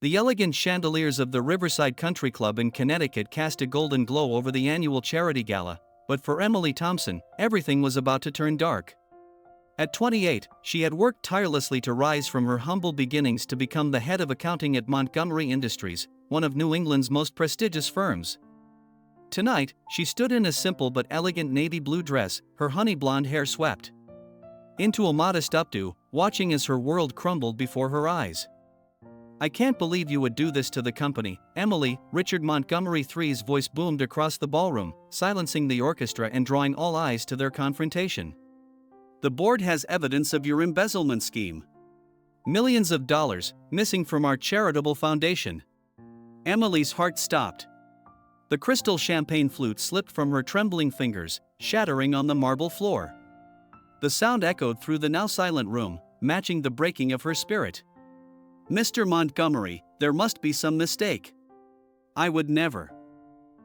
The elegant chandeliers of the Riverside Country Club in Connecticut cast a golden glow over the annual charity gala, but for Emily Thompson, everything was about to turn dark. At 28, she had worked tirelessly to rise from her humble beginnings to become the head of accounting at Montgomery Industries, one of New England's most prestigious firms. Tonight, she stood in a simple but elegant navy blue dress, her honey blonde hair swept into a modest updo, watching as her world crumbled before her eyes. "I can't believe you would do this to the company, Emily," Richard Montgomery III's voice boomed across the ballroom, silencing the orchestra and drawing all eyes to their confrontation. "The board has evidence of your embezzlement scheme. Millions of dollars, missing from our charitable foundation." Emily's heart stopped. The crystal champagne flute slipped from her trembling fingers, shattering on the marble floor. The sound echoed through the now silent room, matching the breaking of her spirit. "Mr. Montgomery, there must be some mistake. I would never."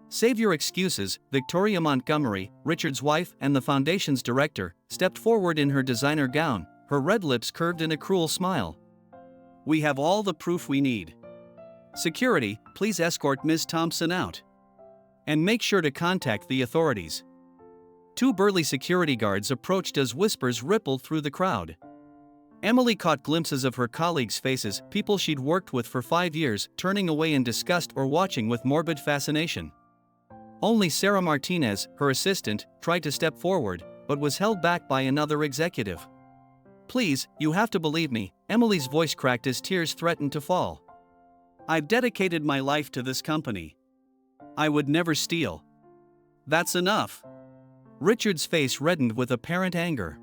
"Save your excuses." Victoria Montgomery, Richard's wife and the foundation's director, stepped forward in her designer gown, her red lips curved in a cruel smile. "We have all the proof we need. Security, please escort Ms. Thompson out. And make sure to contact the authorities." Two burly security guards approached as whispers rippled through the crowd. Emily caught glimpses of her colleagues' faces, people she'd worked with for 5 years, turning away in disgust or watching with morbid fascination. Only Sarah Martinez, her assistant, tried to step forward, but was held back by another executive. "Please, you have to believe me," Emily's voice cracked as tears threatened to fall. "I've dedicated my life to this company. I would never steal." "That's enough." Richard's face reddened with apparent anger.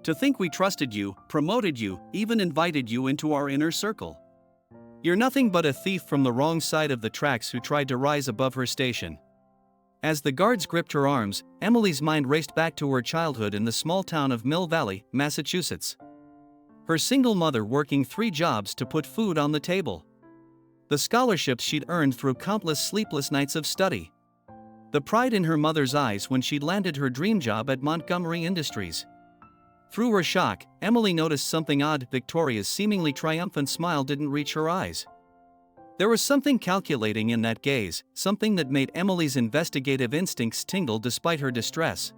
"To think we trusted you, promoted you, even invited you into our inner circle. You're nothing but a thief from the wrong side of the tracks who tried to rise above her station." As the guards gripped her arms, Emily's mind raced back to her childhood in the small town of Mill Valley, Massachusetts. Her single mother working 3 jobs to put food on the table. The scholarships she'd earned through countless sleepless nights of study. The pride in her mother's eyes when she'd landed her dream job at Montgomery Industries. Through her shock, Emily noticed something odd. Victoria's seemingly triumphant smile didn't reach her eyes. There was something calculating in that gaze, something that made Emily's investigative instincts tingle despite her distress.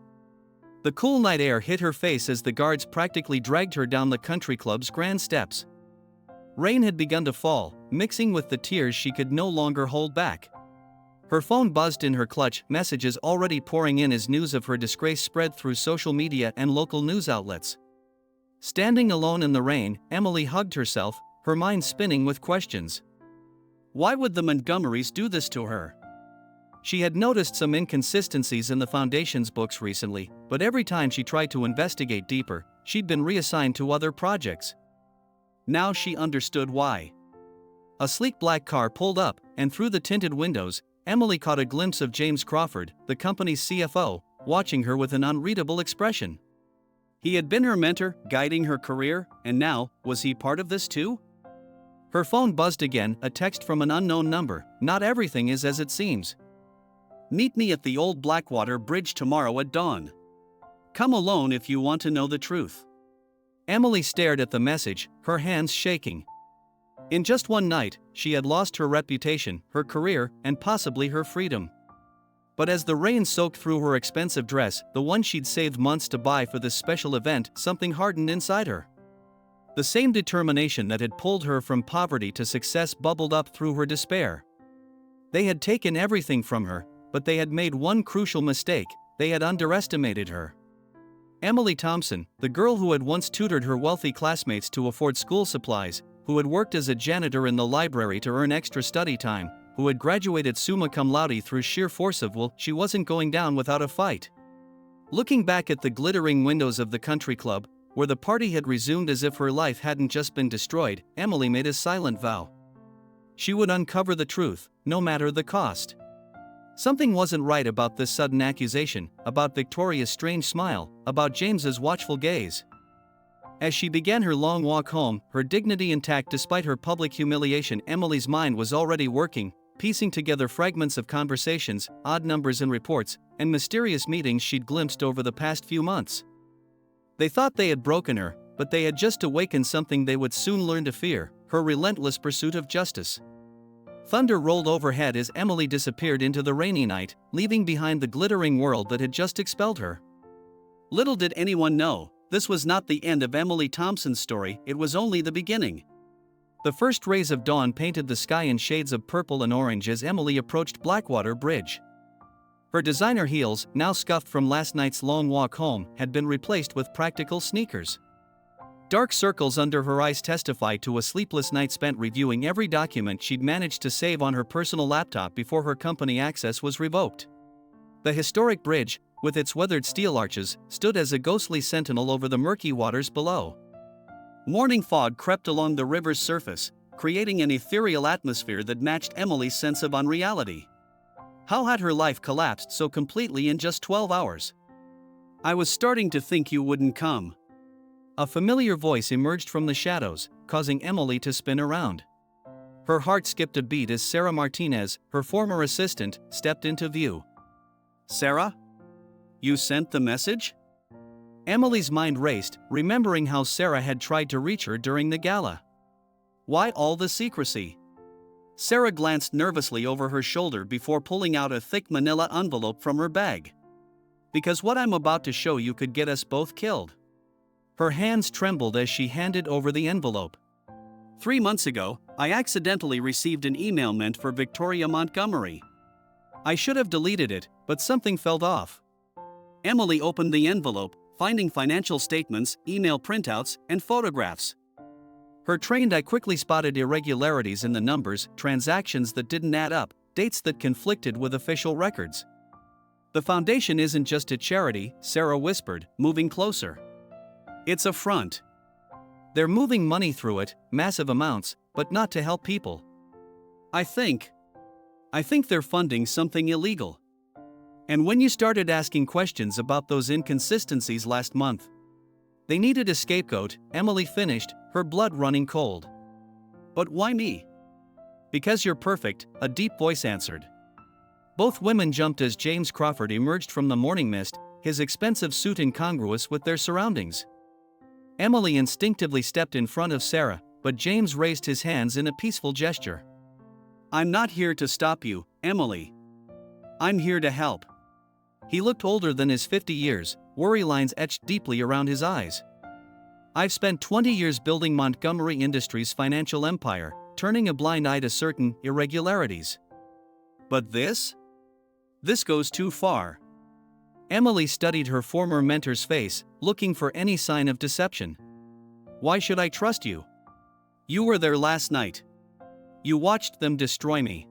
The cool night air hit her face as the guards practically dragged her down the country club's grand steps. Rain had begun to fall, mixing with the tears she could no longer hold back. Her phone buzzed in her clutch, messages already pouring in as news of her disgrace spread through social media and local news outlets. Standing alone in the rain, Emily hugged herself, her mind spinning with questions. Why would the Montgomerys do this to her? She had noticed some inconsistencies in the foundation's books recently, but every time she tried to investigate deeper, she'd been reassigned to other projects. Now she understood why. A sleek black car pulled up, and through the tinted windows, Emily caught a glimpse of James Crawford, the company's CFO, watching her with an unreadable expression. He had been her mentor, guiding her career, and now, was he part of this too? Her phone buzzed again, a text from an unknown number. "Not everything is as it seems. Meet me at the old Blackwater Bridge tomorrow at dawn. Come alone if you want to know the truth." Emily stared at the message, her hands shaking. In just one night, she had lost her reputation, her career, and possibly her freedom. But as the rain soaked through her expensive dress, the one she'd saved months to buy for this special event, something hardened inside her. The same determination that had pulled her from poverty to success bubbled up through her despair. They had taken everything from her, but they had made one crucial mistake: they had underestimated her. Emily Thompson, the girl who had once tutored her wealthy classmates to afford school supplies, who had worked as a janitor in the library to earn extra study time, who had graduated summa cum laude through sheer force of will, she wasn't going down without a fight. Looking back at the glittering windows of the country club, where the party had resumed as if her life hadn't just been destroyed, Emily made a silent vow. She would uncover the truth, no matter the cost. Something wasn't right about this sudden accusation, about Victoria's strange smile, about James's watchful gaze. As she began her long walk home, her dignity intact despite her public humiliation, Emily's mind was already working, piecing together fragments of conversations, odd numbers in reports, and mysterious meetings she'd glimpsed over the past few months. They thought they had broken her, but they had just awakened something they would soon learn to fear: her relentless pursuit of justice. Thunder rolled overhead as Emily disappeared into the rainy night, leaving behind the glittering world that had just expelled her. Little did anyone know, this was not the end of Emily Thompson's story, it was only the beginning. The first rays of dawn painted the sky in shades of purple and orange as Emily approached Blackwater Bridge. Her designer heels, now scuffed from last night's long walk home, had been replaced with practical sneakers. Dark circles under her eyes testify to a sleepless night spent reviewing every document she'd managed to save on her personal laptop before her company access was revoked. The historic bridge, with its weathered steel arches, stood as a ghostly sentinel over the murky waters below. Morning fog crept along the river's surface, creating an ethereal atmosphere that matched Emily's sense of unreality. How had her life collapsed so completely in just 12 hours? "I was starting to think you wouldn't come." A familiar voice emerged from the shadows, causing Emily to spin around. Her heart skipped a beat as Sarah Martinez, her former assistant, stepped into view. "Sarah? You sent the message?" Emily's mind raced, remembering how Sarah had tried to reach her during the gala. Why all the secrecy? Sarah glanced nervously over her shoulder before pulling out a thick manila envelope from her bag. "Because what I'm about to show you could get us both killed." Her hands trembled as she handed over the envelope. 3 months ago, I accidentally received an email meant for Victoria Montgomery. I should have deleted it, but something felt off. Emily opened the envelope, finding financial statements, email printouts, and photographs. Her trained eye quickly spotted irregularities in the numbers, transactions that didn't add up, dates that conflicted with official records. "The foundation isn't just a charity," Sarah whispered, moving closer. "It's a front. They're moving money through it, massive amounts, but not to help people. I think they're funding something illegal. And when you started asking questions about those inconsistencies last month, they needed a scapegoat," Emily finished, her blood running cold. "But why me?" "Because you're perfect," a deep voice answered. Both women jumped as James Crawford emerged from the morning mist, his expensive suit incongruous with their surroundings. Emily instinctively stepped in front of Sarah, but James raised his hands in a peaceful gesture. "I'm not here to stop you, Emily. I'm here to help." He looked older than his 50 years, worry lines etched deeply around his eyes. "I've spent 20 years building Montgomery Industries' financial empire, turning a blind eye to certain irregularities. But this goes too far." Emily studied her former mentor's face, looking for any sign of deception. "Why should I trust you? You were there last night. You watched them destroy me."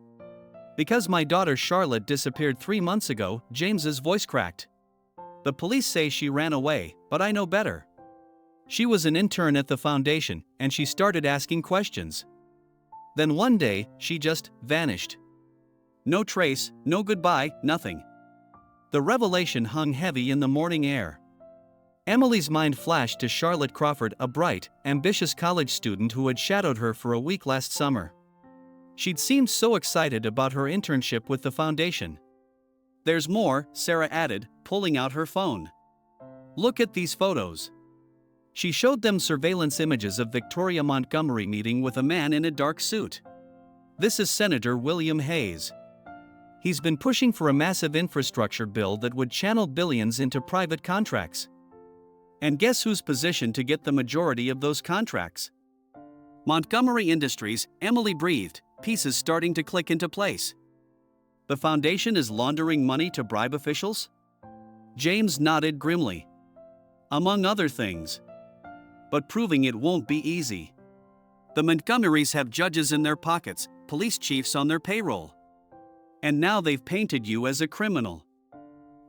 "Because my daughter Charlotte disappeared 3 months ago," James's voice cracked. "The police say she ran away, but I know better. She was an intern at the foundation, and she started asking questions. Then one day, she just vanished. No trace, no goodbye, nothing." The revelation hung heavy in the morning air. Emily's mind flashed to Charlotte Crawford, a bright, ambitious college student who had shadowed her for a week last summer. She'd seemed so excited about her internship with the foundation. "There's more," Sarah added, pulling out her phone. "Look at these photos." She showed them surveillance images of Victoria Montgomery meeting with a man in a dark suit. "This is Senator William Hayes. He's been pushing for a massive infrastructure bill that would channel billions into private contracts. And guess who's positioned to get the majority of those contracts?" Montgomery Industries, Emily breathed, pieces starting to click into place. "The foundation is laundering money to bribe officials?" James nodded grimly. "Among other things. But proving it won't be easy. The Montgomerys have judges in their pockets, police chiefs on their payroll. And now they've painted you as a criminal."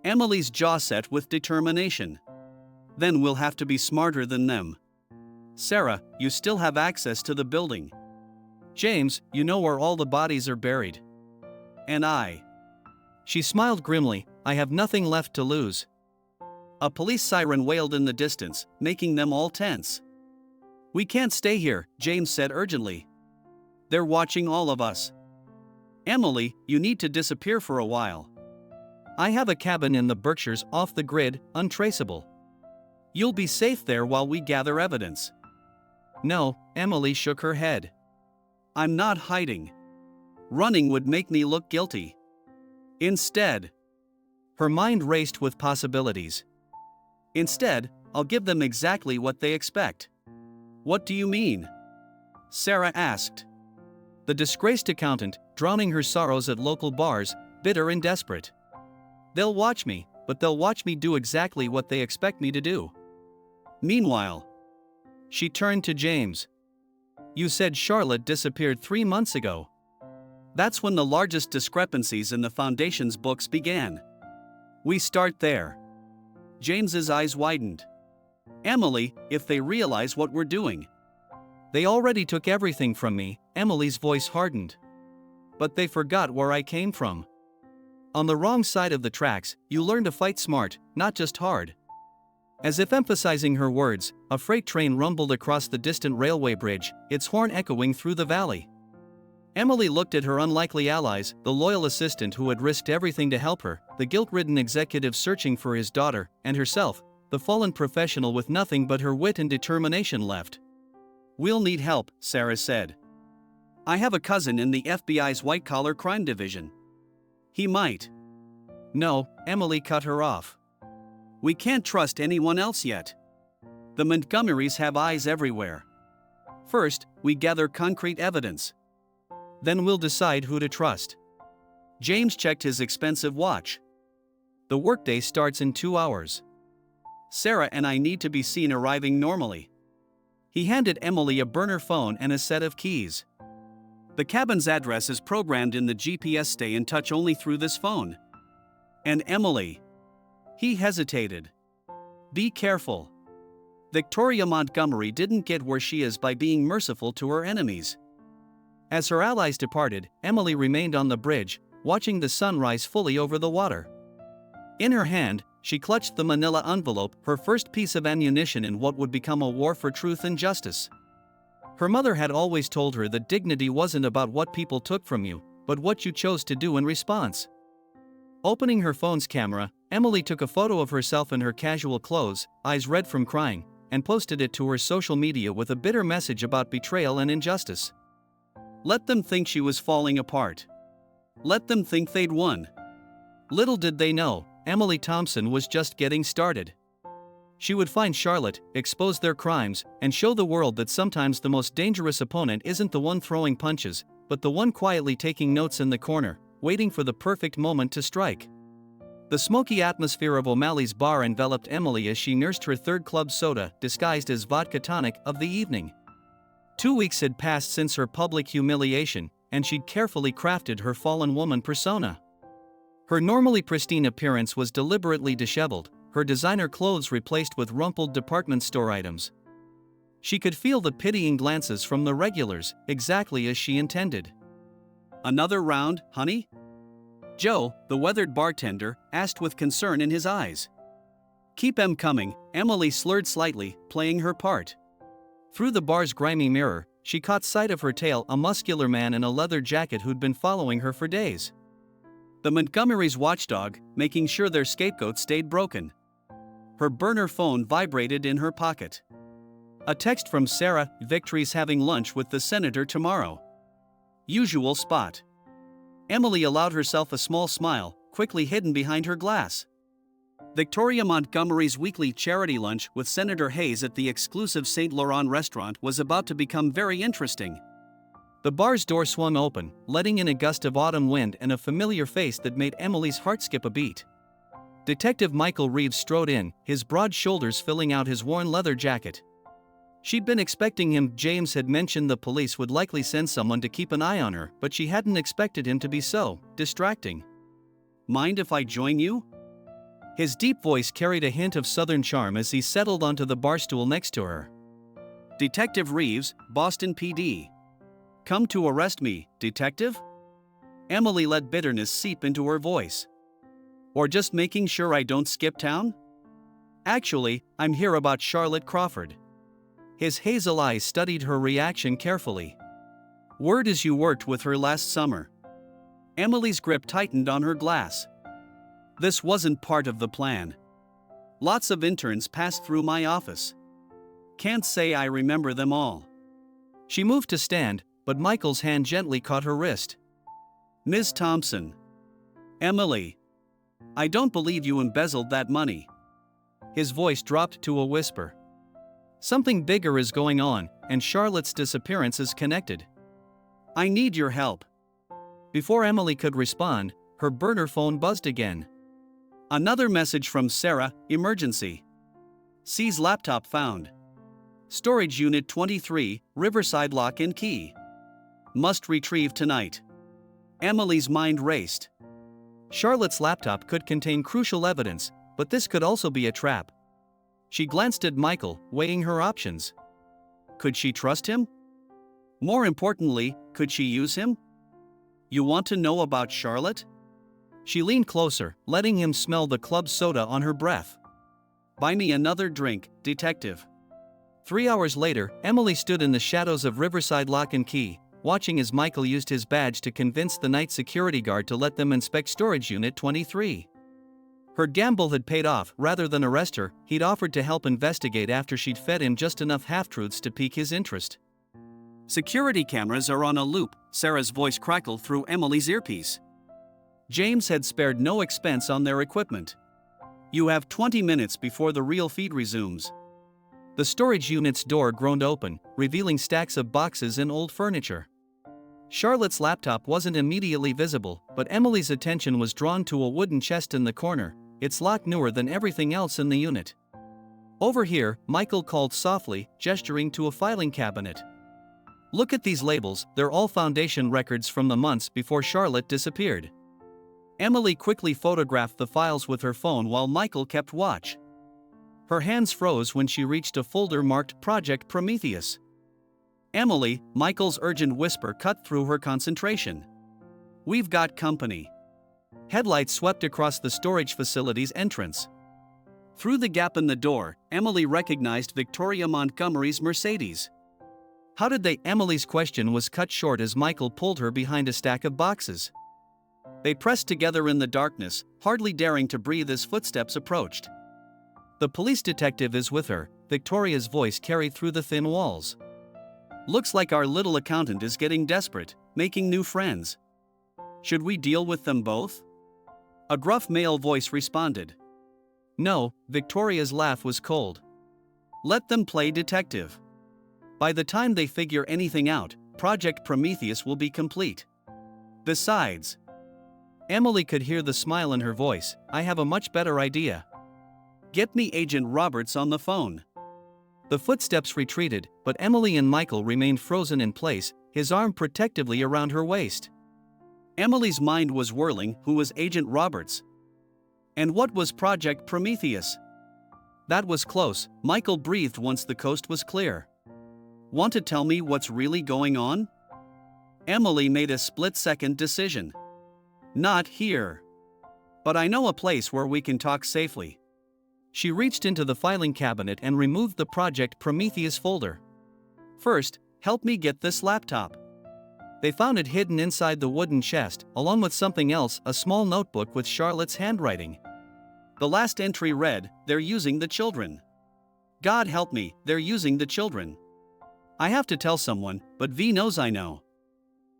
Emily's jaw set with determination. "Then we'll have to be smarter than them. Sarah, you still have access to the building. James, you know where all the bodies are buried. And I." She smiled grimly, "I have nothing left to lose." A police siren wailed in the distance, making them all tense. "We can't stay here," James said urgently. "They're watching all of us. Emily, you need to disappear for a while. I have a cabin in the Berkshires off the grid, untraceable. You'll be safe there while we gather evidence." "No," Emily shook her head. I'm not hiding. Running would make me look guilty. Instead, her mind raced with possibilities. Instead, I'll give them exactly what they expect. What do you mean? Sarah asked. The disgraced accountant, drowning her sorrows at local bars, bitter and desperate. They'll watch me, but they'll watch me do exactly what they expect me to do. Meanwhile, she turned to James. You said Charlotte disappeared 3 months ago. That's when the largest discrepancies in the Foundation's books began. We start there. James's eyes widened. Emily, if they realize what we're doing. They already took everything from me, Emily's voice hardened. But they forgot where I came from. On the wrong side of the tracks, you learn to fight smart, not just hard. As if emphasizing her words, a freight train rumbled across the distant railway bridge, its horn echoing through the valley. Emily looked at her unlikely allies, the loyal assistant who had risked everything to help her, the guilt-ridden executive searching for his daughter, and herself, the fallen professional with nothing but her wit and determination left. We'll need help, Sarah said. I have a cousin in the FBI's white-collar crime division. He might. No, Emily cut her off. We can't trust anyone else yet. The Montgomerys have eyes everywhere. First, we gather concrete evidence. Then we'll decide who to trust. James checked his expensive watch. The workday starts in 2 hours. Sarah and I need to be seen arriving normally. He handed Emily a burner phone and a set of keys. The cabin's address is programmed in the GPS. Stay in touch only through this phone. And Emily. He hesitated. Be careful. Victoria Montgomery didn't get where she is by being merciful to her enemies. As her allies departed, Emily remained on the bridge, watching the sun rise fully over the water. In her hand, she clutched the manila envelope, her first piece of ammunition in what would become a war for truth and justice. Her mother had always told her that dignity wasn't about what people took from you, but what you chose to do in response. Opening her phone's camera, Emily took a photo of herself in her casual clothes, eyes red from crying, and posted it to her social media with a bitter message about betrayal and injustice. Let them think she was falling apart. Let them think they'd won. Little did they know, Emily Thompson was just getting started. She would find Charlotte, expose their crimes, and show the world that sometimes the most dangerous opponent isn't the one throwing punches, but the one quietly taking notes in the corner, waiting for the perfect moment to strike. The smoky atmosphere of O'Malley's bar enveloped Emily as she nursed her third club soda, disguised as vodka tonic, of the evening. 2 weeks had passed since her public humiliation, and she'd carefully crafted her fallen woman persona. Her normally pristine appearance was deliberately disheveled, her designer clothes replaced with rumpled department store items. She could feel the pitying glances from the regulars, exactly as she intended. Another round, honey? Joe, the weathered bartender, asked with concern in his eyes. Keep 'em coming, Emily slurred slightly, playing her part. Through the bar's grimy mirror, she caught sight of her tail, a muscular man in a leather jacket who'd been following her for days. The Montgomerys' watchdog, making sure their scapegoat stayed broken. Her burner phone vibrated in her pocket. A text from Sarah, Victory's having lunch with the senator tomorrow. Usual spot. Emily allowed herself a small smile, quickly hidden behind her glass. Victoria Montgomery's weekly charity lunch with Senator Hayes at the exclusive St. Laurent restaurant was about to become very interesting. The bar's door swung open, letting in a gust of autumn wind and a familiar face that made Emily's heart skip a beat. Detective Michael Reeves strode in, his broad shoulders filling out his worn leather jacket. She'd been expecting him. James had mentioned the police would likely send someone to keep an eye on her, but she hadn't expected him to be so distracting. Mind if I join you? His deep voice carried a hint of southern charm as he settled onto the bar stool next to her. Detective Reeves, Boston PD. Come to arrest me, detective? Emily let bitterness seep into her voice. Or just making sure I don't skip town? Actually, I'm here about Charlotte Crawford. His hazel eyes studied her reaction carefully. Word is you worked with her last summer. Emily's grip tightened on her glass. This wasn't part of the plan. Lots of interns passed through my office. Can't say I remember them all. She moved to stand, but Michael's hand gently caught her wrist. Ms. Thompson. Emily. I don't believe you embezzled that money. His voice dropped to a whisper. Something bigger is going on, and Charlotte's disappearance is connected. I need your help. Before Emily could respond, her burner phone buzzed again. Another message from Sarah, emergency. C's laptop found. Storage unit 23, Riverside lock and key. Must retrieve tonight. Emily's mind raced. Charlotte's laptop could contain crucial evidence, but this could also be a trap. She glanced at Michael, weighing her options. Could she trust him? More importantly, could she use him? You want to know about Charlotte? She leaned closer, letting him smell the club soda on her breath. Buy me another drink, detective. 3 hours later, Emily stood in the shadows of Riverside Lock and Key, watching as Michael used his badge to convince the night security guard to let them inspect Storage Unit 23. Her gamble had paid off. Rather than arrest her, he'd offered to help investigate after she'd fed him just enough half-truths to pique his interest. Security cameras are on a loop, Sarah's voice crackled through Emily's earpiece. James had spared no expense on their equipment. You have 20 minutes before the real feed resumes. The storage unit's door groaned open, revealing stacks of boxes and old furniture. Charlotte's laptop wasn't immediately visible, but Emily's attention was drawn to a wooden chest in the corner, its lock newer than everything else in the unit. Over here, Michael called softly, gesturing to a filing cabinet. Look at these labels, they're all foundation records from the months before Charlotte disappeared. Emily quickly photographed the files with her phone while Michael kept watch. Her hands froze when she reached a folder marked Project Prometheus. Emily, Michael's urgent whisper cut through her concentration. We've got company. Headlights swept across the storage facility's entrance. Through the gap in the door, Emily recognized Victoria Montgomery's Mercedes. How did they? Emily's question was cut short as Michael pulled her behind a stack of boxes. They pressed together in the darkness, hardly daring to breathe as footsteps approached. The police detective is with her, Victoria's voice carried through the thin walls. Looks like our little accountant is getting desperate, making new friends. Should we deal with them both? A gruff male voice responded. No, Victoria's laugh was cold. Let them play detective. By the time they figure anything out, Project Prometheus will be complete. Besides, Emily could hear the smile in her voice, I have a much better idea. Get me Agent Roberts on the phone. The footsteps retreated, but Emily and Michael remained frozen in place, his arm protectively around her waist. Emily's mind was whirling. Who was Agent Roberts? And what was Project Prometheus? That was close, Michael breathed once the coast was clear. Want to tell me what's really going on? Emily made a split-second decision. Not here. But I know a place where we can talk safely. She reached into the filing cabinet and removed the Project Prometheus folder. First, help me get this laptop. They found it hidden inside the wooden chest, along with something else, a small notebook with Charlotte's handwriting. The last entry read, "They're using the children." God help me, they're using the children. I have to tell someone, but V knows I know.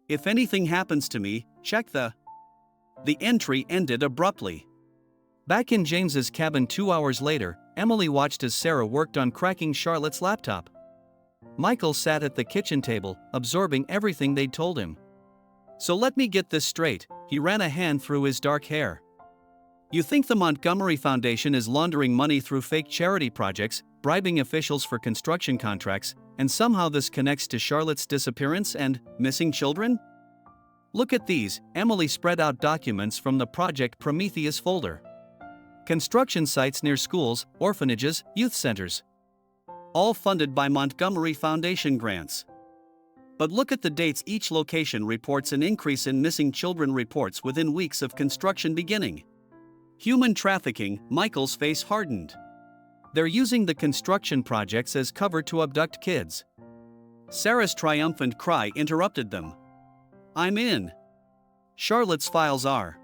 If anything happens to me, check the... The entry ended abruptly. Back in James's cabin 2 hours later, Emily watched as Sarah worked on cracking Charlotte's laptop. Michael sat at the kitchen table, absorbing everything they'd told him. So let me get this straight, he ran a hand through his dark hair. You think the Montgomery Foundation is laundering money through fake charity projects, bribing officials for construction contracts, and somehow this connects to Charlotte's disappearance and missing children? Look at these, Emily spread out documents from the Project Prometheus folder. Construction sites near schools, orphanages, youth centers. All funded by Montgomery Foundation grants. But look at the dates. Each location reports an increase in missing children reports within weeks of construction beginning. Human trafficking. Michael's face hardened. They're using the construction projects as cover to abduct kids. Sarah's triumphant cry interrupted them. I'm in. Charlotte's files are.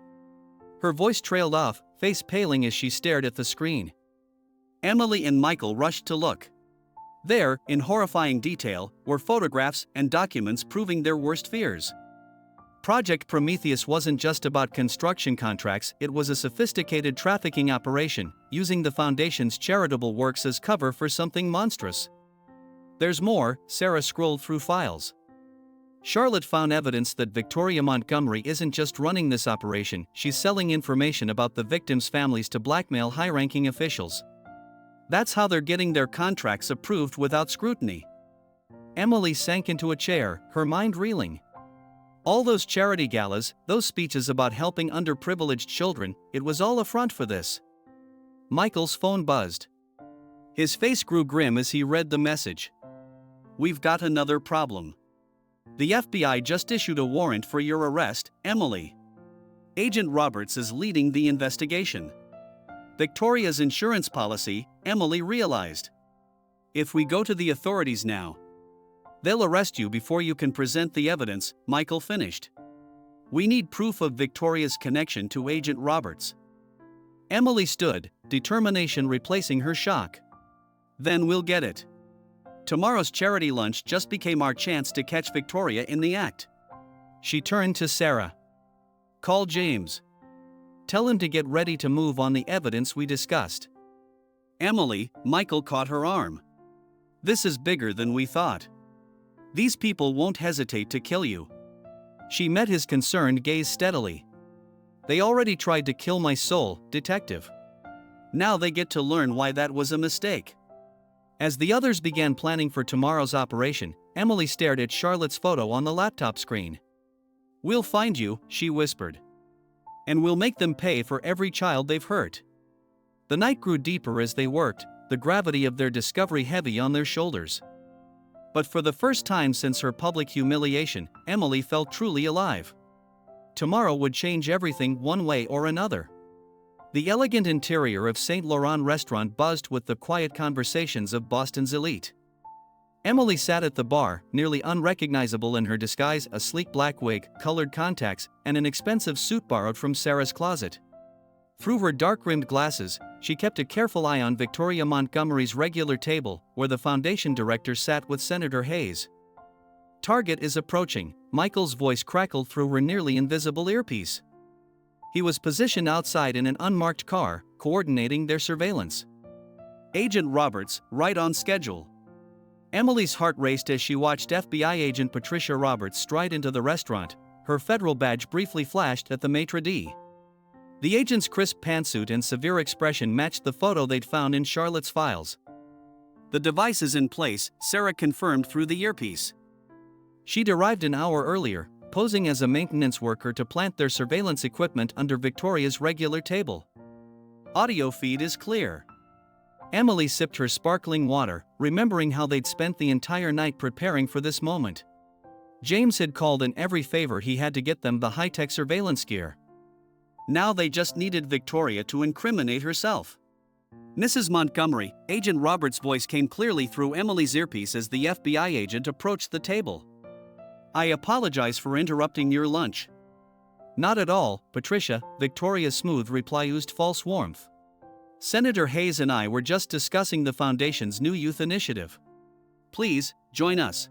Her voice trailed off, face paling as she stared at the screen. Emily and Michael rushed to look. There, in horrifying detail, were photographs and documents proving their worst fears. Project Prometheus wasn't just about construction contracts, it was a sophisticated trafficking operation, using the Foundation's charitable works as cover for something monstrous. There's more. Sarah scrolled through files. Charlotte found evidence that Victoria Montgomery isn't just running this operation, she's selling information about the victims' families to blackmail high-ranking officials. That's how they're getting their contracts approved without scrutiny. Emily sank into a chair, her mind reeling. All those charity galas, those speeches about helping underprivileged children, it was all a front for this. Michael's phone buzzed. His face grew grim as he read the message. "We've got another problem. The FBI just issued a warrant for your arrest, Emily. Agent Roberts is leading the investigation." Victoria's insurance policy, Emily realized. "If we go to the authorities now, they'll arrest you before you can present the evidence," Michael finished. "We need proof of Victoria's connection to Agent Roberts." Emily stood, determination replacing her shock. "Then we'll get it. Tomorrow's charity lunch just became our chance to catch Victoria in the act." She turned to Sarah. "Call James. Tell him to get ready to move on the evidence we discussed." "Emily," Michael caught her arm. "This is bigger than we thought. These people won't hesitate to kill you." She met his concerned gaze steadily. "They already tried to kill my soul, detective. Now they get to learn why that was a mistake." As the others began planning for tomorrow's operation, Emily stared at Charlotte's photo on the laptop screen. "We'll find you," she whispered. "And we'll make them pay for every child they've hurt." The night grew deeper as they worked, the gravity of their discovery heavy on their shoulders. But for the first time since her public humiliation, Emily felt truly alive. Tomorrow would change everything one way or another. The elegant interior of St. Laurent restaurant buzzed with the quiet conversations of Boston's elite. Emily sat at the bar, nearly unrecognizable in her disguise, a sleek black wig, colored contacts, and an expensive suit borrowed from Sarah's closet. Through her dark-rimmed glasses, she kept a careful eye on Victoria Montgomery's regular table, where the Foundation director sat with Senator Hayes. "Target is approaching," Michael's voice crackled through her nearly invisible earpiece. He was positioned outside in an unmarked car, coordinating their surveillance. "Agent Roberts, right on schedule." Emily's heart raced as she watched FBI agent Patricia Roberts stride into the restaurant. Her federal badge briefly flashed at the maitre d'. The agent's crisp pantsuit and severe expression matched the photo they'd found in Charlotte's files. "The device is in place," Sarah confirmed through the earpiece. She'd arrived an hour earlier, posing as a maintenance worker to plant their surveillance equipment under Victoria's regular table. "Audio feed is clear." Emily sipped her sparkling water, remembering how they'd spent the entire night preparing for this moment. James had called in every favor he had to get them the high-tech surveillance gear. Now they just needed Victoria to incriminate herself. "Mrs. Montgomery," Agent Roberts' voice came clearly through Emily's earpiece as the FBI agent approached the table. "I apologize for interrupting your lunch." "Not at all, Patricia," Victoria's smooth reply oozed false warmth. "Senator Hayes and I were just discussing the Foundation's new youth initiative. Please, join us."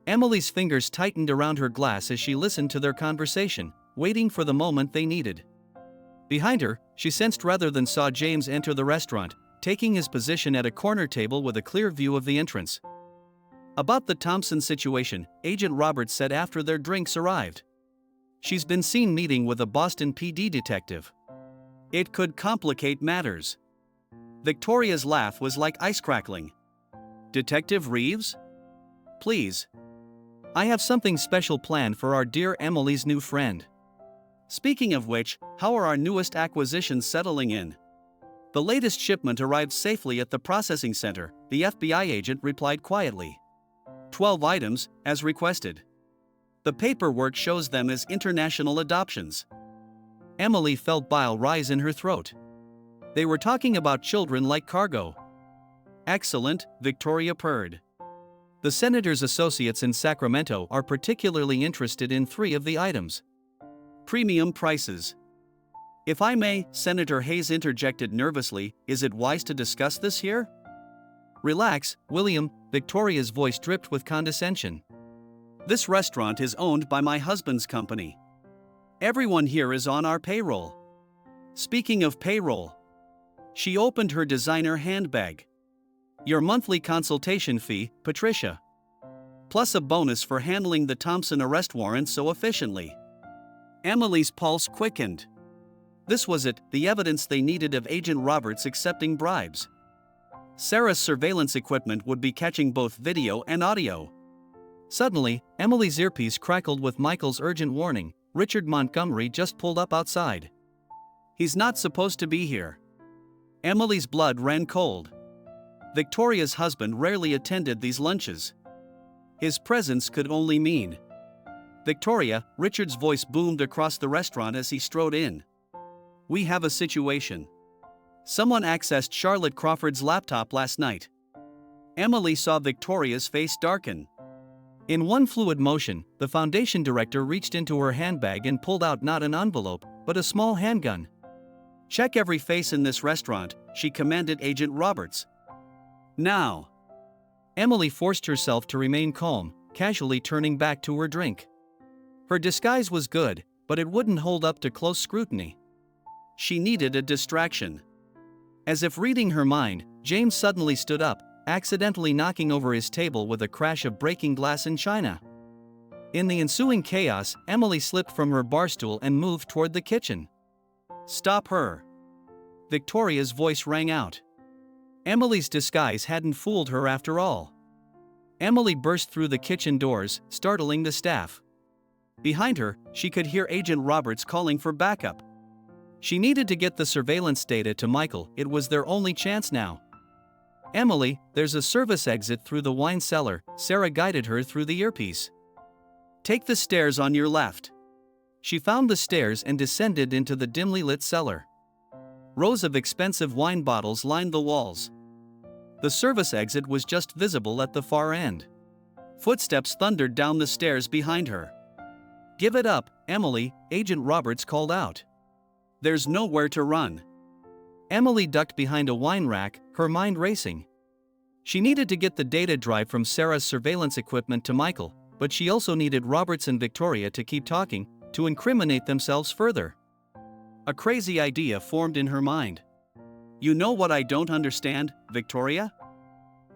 Emily's fingers tightened around her glass as she listened to their conversation, waiting for the moment they needed. Behind her, she sensed rather than saw James enter the restaurant, taking his position at a corner table with a clear view of the entrance. About the Thompson situation, Agent Roberts said after their drinks arrived. "She's been seen meeting with a Boston PD detective. It could complicate matters." Victoria's laugh was like ice crackling. "Detective Reeves? Please. I have something special planned for our dear Emily's new friend. Speaking of which, how are our newest acquisitions settling in?" "The latest shipment arrived safely at the processing center," the FBI agent replied quietly. 12 items, as requested. The paperwork shows them as international adoptions." Emily felt bile rise in her throat. They were talking about children like cargo. "Excellent," Victoria purred. "The senator's associates in Sacramento are particularly interested in 3 of the items. Premium prices." "If I may," Senator Hayes interjected nervously, "is it wise to discuss this here?" Relax, William, Victoria's voice dripped with condescension. This restaurant is owned by my husband's company. Everyone here is on our payroll. Speaking of payroll, she opened her designer handbag. Your monthly consultation fee, Patricia. Plus a bonus for handling the Thompson arrest warrant so efficiently. Emily's pulse quickened. This was it, the evidence they needed of Agent Roberts accepting bribes. Sarah's surveillance equipment would be catching both video and audio. Suddenly, Emily's earpiece crackled with Michael's urgent warning. Richard Montgomery just pulled up outside. He's not supposed to be here. Emily's blood ran cold. Victoria's husband rarely attended these lunches. His presence could only mean. Victoria, Richard's voice boomed across the restaurant as he strode in. We have a situation. Someone accessed Charlotte Crawford's laptop last night. Emily saw Victoria's face darken. In one fluid motion, the foundation director reached into her handbag and pulled out not an envelope, but a small handgun. Check every face in this restaurant, she commanded Agent Roberts. Now. Emily forced herself to remain calm, casually turning back to her drink. Her disguise was good, but it wouldn't hold up to close scrutiny. She needed a distraction. As if reading her mind, James suddenly stood up, accidentally knocking over his table with a crash of breaking glass and china. In the ensuing chaos, Emily slipped from her barstool and moved toward the kitchen. Stop her! Victoria's voice rang out. Emily's disguise hadn't fooled her after all. Emily burst through the kitchen doors, startling the staff. Behind her, she could hear Agent Roberts calling for backup. She needed to get the surveillance data to Michael, it was their only chance now. Emily, there's a service exit through the wine cellar, Sarah guided her through the earpiece. Take the stairs on your left. She found the stairs and descended into the dimly lit cellar. Rows of expensive wine bottles lined the walls. The service exit was just visible at the far end. Footsteps thundered down the stairs behind her. Give it up, Emily, Agent Roberts called out. There's nowhere to run. Emily ducked behind a wine rack, her mind racing. She needed to get the data drive from Sarah's surveillance equipment to Michael, but she also needed Roberts and Victoria to keep talking, to incriminate themselves further. A crazy idea formed in her mind. You know what I don't understand, Victoria?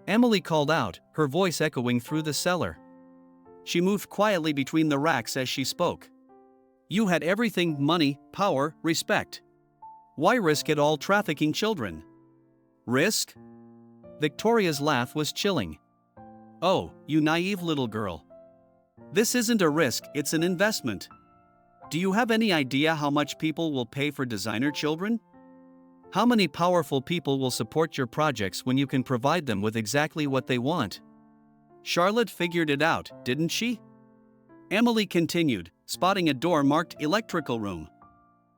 Emily called out, her voice echoing through the cellar. She moved quietly between the racks as she spoke. You had everything: money, power, respect. Why risk it all trafficking children? Risk? Victoria's laugh was chilling. Oh, you naive little girl. This isn't a risk, it's an investment. Do you have any idea how much people will pay for designer children? How many powerful people will support your projects when you can provide them with exactly what they want? Charlotte figured it out, didn't she? Emily continued, spotting a door marked electrical room.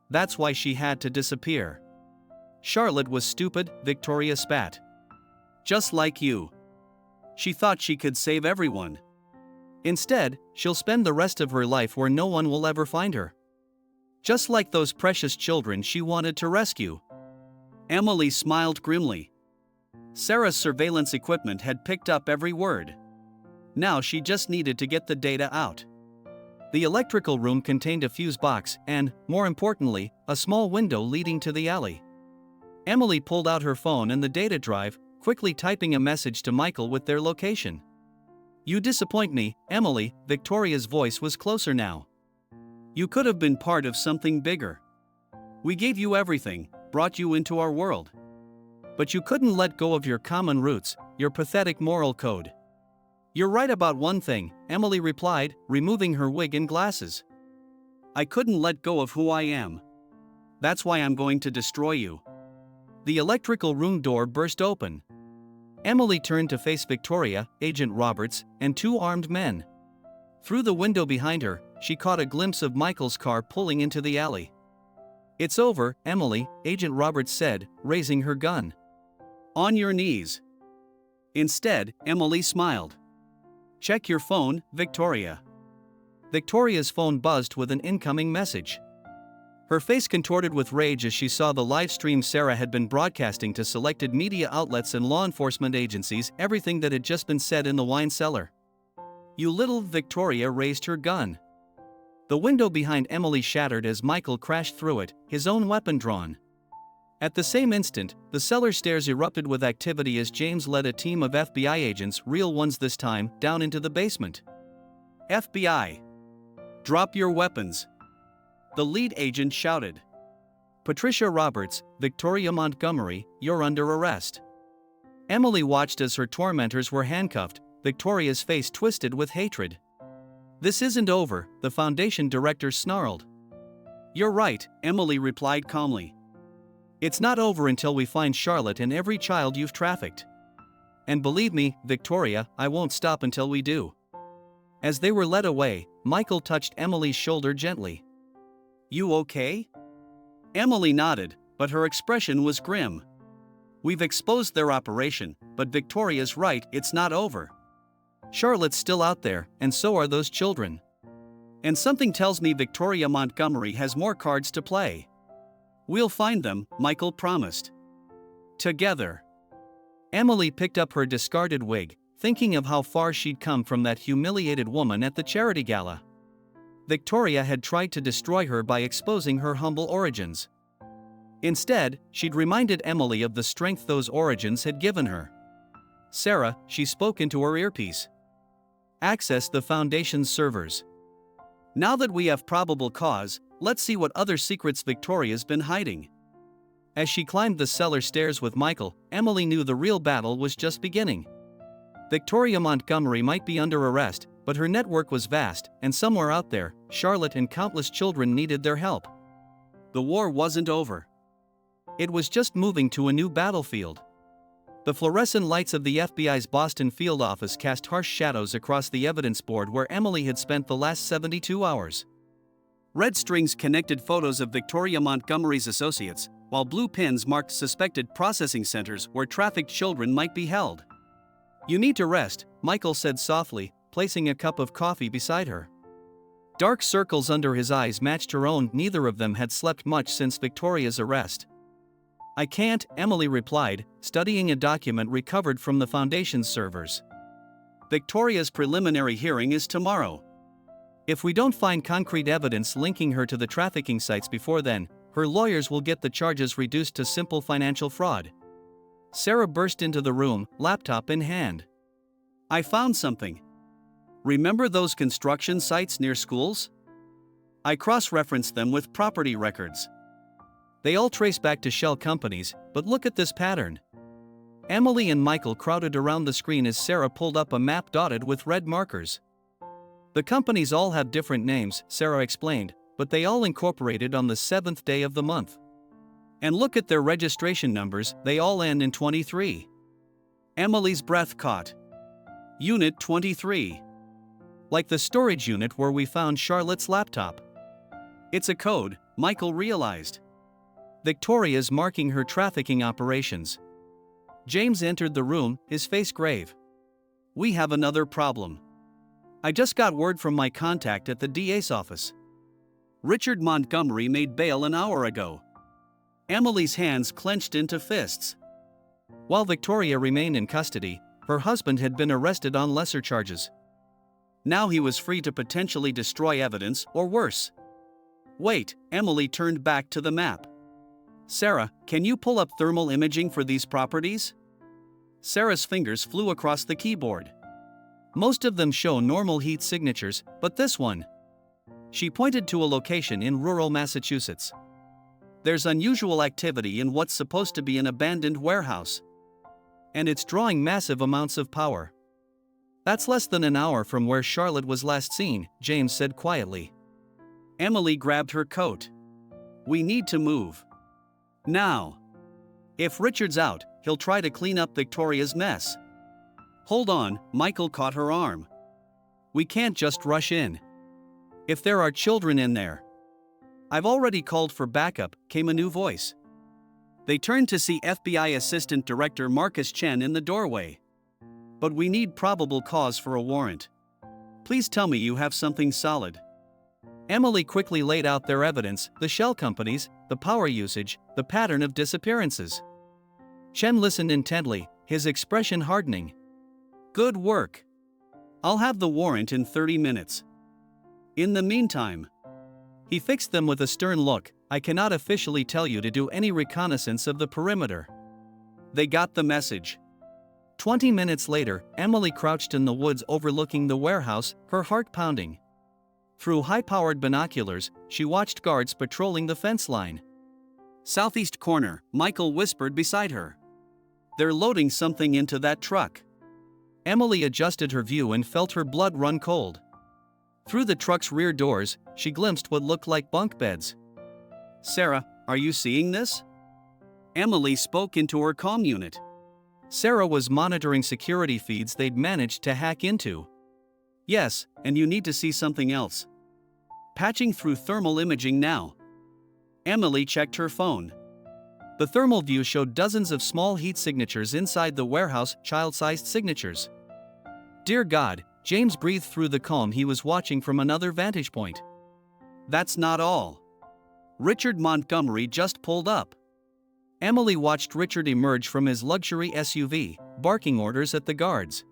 That's why she had to disappear. Charlotte was stupid, Victoria spat. Just like you. She thought she could save everyone. Instead, she'll spend the rest of her life where no one will ever find her. Just like those precious children she wanted to rescue. Emily smiled grimly. Sarah's surveillance equipment had picked up every word. Now she just needed to get the data out. The electrical room contained a fuse box and, more importantly, a small window leading to the alley. Emily pulled out her phone and the data drive, quickly typing a message to Michael with their location. You disappoint me, Emily, Victoria's voice was closer now. You could have been part of something bigger. We gave you everything, brought you into our world. But you couldn't let go of your common roots, your pathetic moral code. You're right about one thing, Emily replied, removing her wig and glasses. I couldn't let go of who I am. That's why I'm going to destroy you. The electrical room door burst open. Emily turned to face Victoria, Agent Roberts, and two armed men. Through the window behind her, she caught a glimpse of Michael's car pulling into the alley. It's over, Emily, Agent Roberts said, raising her gun. On your knees. Instead, Emily smiled. Check your phone, Victoria. Victoria's phone buzzed with an incoming message. Her face contorted with rage as she saw the live stream Sarah had been broadcasting to selected media outlets and law enforcement agencies, everything that had just been said in the wine cellar. "You little..." Victoria raised her gun. The window behind Emily shattered as Michael crashed through it, his own weapon drawn. At the same instant, the cellar stairs erupted with activity as James led a team of FBI agents, real ones this time, down into the basement. "FBI! Drop your weapons!" the lead agent shouted. "Patricia Roberts, Victoria Montgomery, you're under arrest." Emily watched as her tormentors were handcuffed, Victoria's face twisted with hatred. "This isn't over," the foundation director snarled. "You're right," Emily replied calmly. "It's not over until we find Charlotte and every child you've trafficked. And believe me, Victoria, I won't stop until we do." As they were led away, Michael touched Emily's shoulder gently. "You okay?" Emily nodded, but her expression was grim. "We've exposed their operation, but Victoria's right, it's not over. Charlotte's still out there, and so are those children. And something tells me Victoria Montgomery has more cards to play. We'll find them," Michael promised. "Together." Emily picked up her discarded wig, thinking of how far she'd come from that humiliated woman at the charity gala. Victoria had tried to destroy her by exposing her humble origins. Instead, she'd reminded Emily of the strength those origins had given her. "Sarah," she spoke into her earpiece. "Access the Foundation's servers. Now that we have probable cause, let's see what other secrets Victoria's been hiding." As she climbed the cellar stairs with Michael, Emily knew the real battle was just beginning. Victoria Montgomery might be under arrest, but her network was vast, and somewhere out there, Charlotte and countless children needed their help. The war wasn't over. It was just moving to a new battlefield. The fluorescent lights of the FBI's Boston field office cast harsh shadows across the evidence board where Emily had spent the last 72 hours. Red strings connected photos of Victoria Montgomery's associates, while blue pins marked suspected processing centers where trafficked children might be held. "You need to rest," Michael said softly, placing a cup of coffee beside her. Dark circles under his eyes matched her own. Neither of them had slept much since Victoria's arrest. "I can't," Emily replied, studying a document recovered from the Foundation's servers. "Victoria's preliminary hearing is tomorrow. If we don't find concrete evidence linking her to the trafficking sites before then, her lawyers will get the charges reduced to simple financial fraud." Sarah burst into the room, laptop in hand. "I found something. Remember those construction sites near schools? I cross-referenced them with property records. They all trace back to shell companies, but look at this pattern." Emily and Michael crowded around the screen as Sarah pulled up a map dotted with red markers. "The companies all have different names," Sarah explained, "but they all incorporated on the 7th day of the month. And look at their registration numbers, they all end in 23. Emily's breath caught. "Unit 23. Like the storage unit where we found Charlotte's laptop." "It's a code," Michael realized. "Victoria's marking her trafficking operations." James entered the room, his face grave. "We have another problem. I just got word from my contact at the DA's office. Richard Montgomery made bail an hour ago." Emily's hands clenched into fists. While Victoria remained in custody, her husband had been arrested on lesser charges. Now he was free to potentially destroy evidence, or worse. "Wait," Emily turned back to the map. "Sarah, can you pull up thermal imaging for these properties?" Sarah's fingers flew across the keyboard. "Most of them show normal heat signatures, but this one." She pointed to a location in rural Massachusetts. "There's unusual activity in what's supposed to be an abandoned warehouse. And it's drawing massive amounts of power." "That's less than an hour from where Charlotte was last seen," James said quietly. Emily grabbed her coat. "We need to move. Now. If Richard's out, he'll try to clean up Victoria's mess." "Hold on," Michael caught her arm. "We can't just rush in. If there are children in there." "I've already called for backup," came a new voice. They turned to see FBI Assistant Director Marcus Chen in the doorway. "But we need probable cause for a warrant. Please tell me you have something solid." Emily quickly laid out their evidence: the shell companies, the power usage, the pattern of disappearances. Chen listened intently, his expression hardening. "Good work. I'll have the warrant in 30 minutes. In the meantime..." He fixed them with a stern look. "I cannot officially tell you to do any reconnaissance of the perimeter." They got the message. 20 minutes later, Emily crouched in the woods overlooking the warehouse, her heart pounding. Through high-powered binoculars, she watched guards patrolling the fence line. "Southeast corner," Michael whispered beside her. "They're loading something into that truck." Emily adjusted her view and felt her blood run cold. Through the truck's rear doors, she glimpsed what looked like bunk beds. "Sarah, are you seeing this?" Emily spoke into her comm unit. Sarah was monitoring security feeds they'd managed to hack into. "Yes, and you need to see something else. Patching through thermal imaging now." Emily checked her phone. The thermal view showed dozens of small heat signatures inside the warehouse, child-sized signatures. "Dear God," James breathed through the comm he was watching from another vantage point. "That's not all. Richard Montgomery just pulled up." Emily watched Richard emerge from his luxury SUV, barking orders at the guards.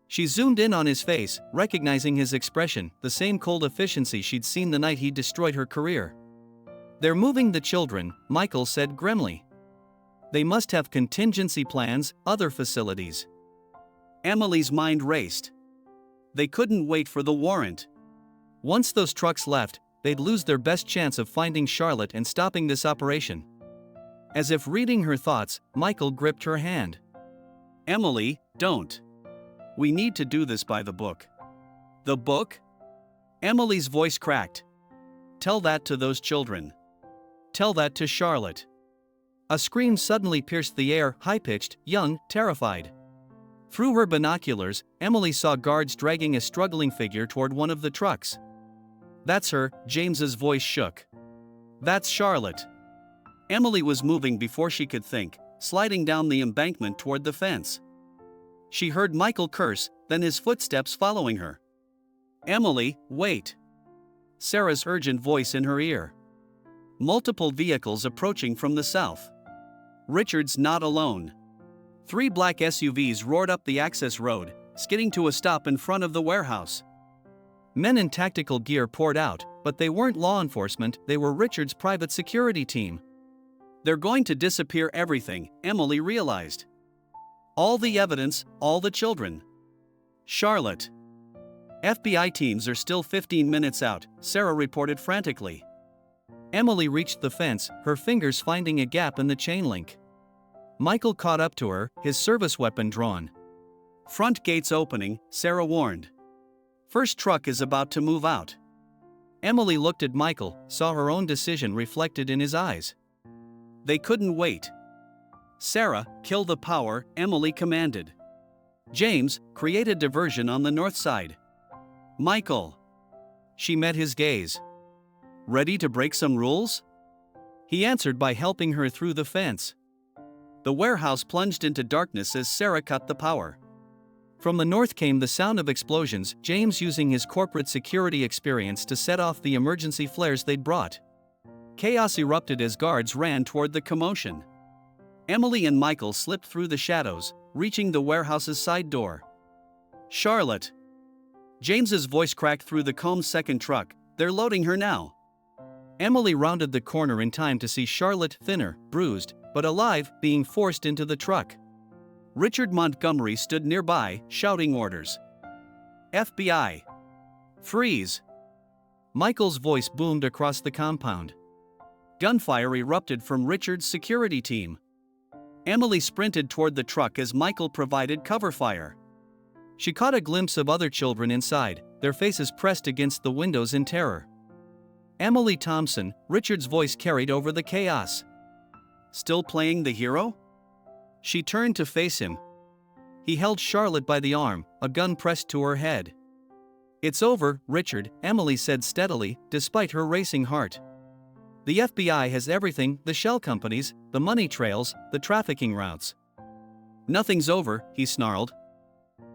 She zoomed in on his face, recognizing his expression, the same cold efficiency she'd seen the night he destroyed her career. "They're moving the children," Michael said grimly. "They must have contingency plans, other facilities." Emily's mind raced. They couldn't wait for the warrant. Once those trucks left, they'd lose their best chance of finding Charlotte and stopping this operation. As if reading her thoughts, Michael gripped her hand. "Emily, don't. We need to do this by the book." "The book?" Emily's voice cracked. "Tell that to those children. Tell that to Charlotte." A scream suddenly pierced the air, high-pitched, young, terrified. Through her binoculars, Emily saw guards dragging a struggling figure toward one of the trucks. "That's her," James's voice shook. "That's Charlotte." Emily was moving before she could think, sliding down the embankment toward the fence. She heard Michael curse, then his footsteps following her. "Emily, wait." Sarah's urgent voice in her ear. Multiple vehicles approaching from the south. Richard's not alone. 3 black SUVs roared up the access road, skidding to a stop in front of the warehouse. Men in tactical gear poured out, but they weren't law enforcement, they were Richard's private security team. "They're going to disappear everything," Emily realized. "All the evidence, all the children. Charlotte." "FBI teams are still 15 minutes out," Sarah reported frantically. Emily reached the fence, her fingers finding a gap in the chain link. Michael caught up to her, his service weapon drawn. "Front gates opening," Sarah warned. "First truck is about to move out." Emily looked at Michael, saw her own decision reflected in his eyes. They couldn't wait. "Sarah, kill the power," Emily commanded. "James, create a diversion on the north side." "Michael." She met his gaze. "Ready to break some rules?" He answered by helping her through the fence. The warehouse plunged into darkness as Sarah cut the power. From the north came the sound of explosions, James using his corporate security experience to set off the emergency flares they'd brought. Chaos erupted as guards ran toward the commotion. Emily and Michael slipped through the shadows, reaching the warehouse's side door. "Charlotte." James's voice cracked through the comb's second truck. "They're loading her now." Emily rounded the corner in time to see Charlotte, thinner, bruised, but alive, being forced into the truck. Richard Montgomery stood nearby, shouting orders. "FBI. Freeze." Michael's voice boomed across the compound. Gunfire erupted from Richard's security team. Emily sprinted toward the truck as Michael provided cover fire. She caught a glimpse of other children inside, their faces pressed against the windows in terror. Emily Thompson, Richard's voice carried over the chaos. "Still playing the hero?" She turned to face him. He held Charlotte by the arm, a gun pressed to her head. "It's over, Richard," Emily said steadily, despite her racing heart. "The FBI has everything, the shell companies, the money trails, the trafficking routes." "Nothing's over," he snarled.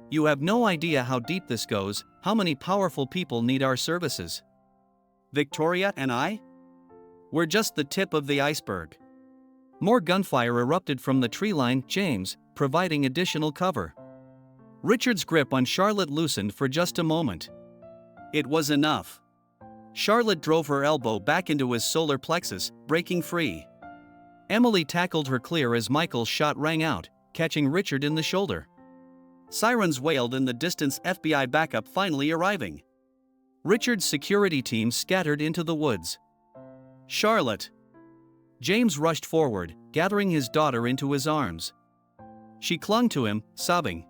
"You have no idea how deep this goes, how many powerful people need our services." Victoria and I? We're just the tip of the iceberg. More gunfire erupted from the tree line, James, providing additional cover. Richard's grip on Charlotte loosened for just a moment. It was enough. Charlotte drove her elbow back into his solar plexus, breaking free. Emily tackled her clear as Michael's shot rang out, catching Richard in the shoulder. Sirens wailed in the distance, FBI backup finally arriving. Richard's security team scattered into the woods. Charlotte! James rushed forward, gathering his daughter into his arms. She clung to him, sobbing.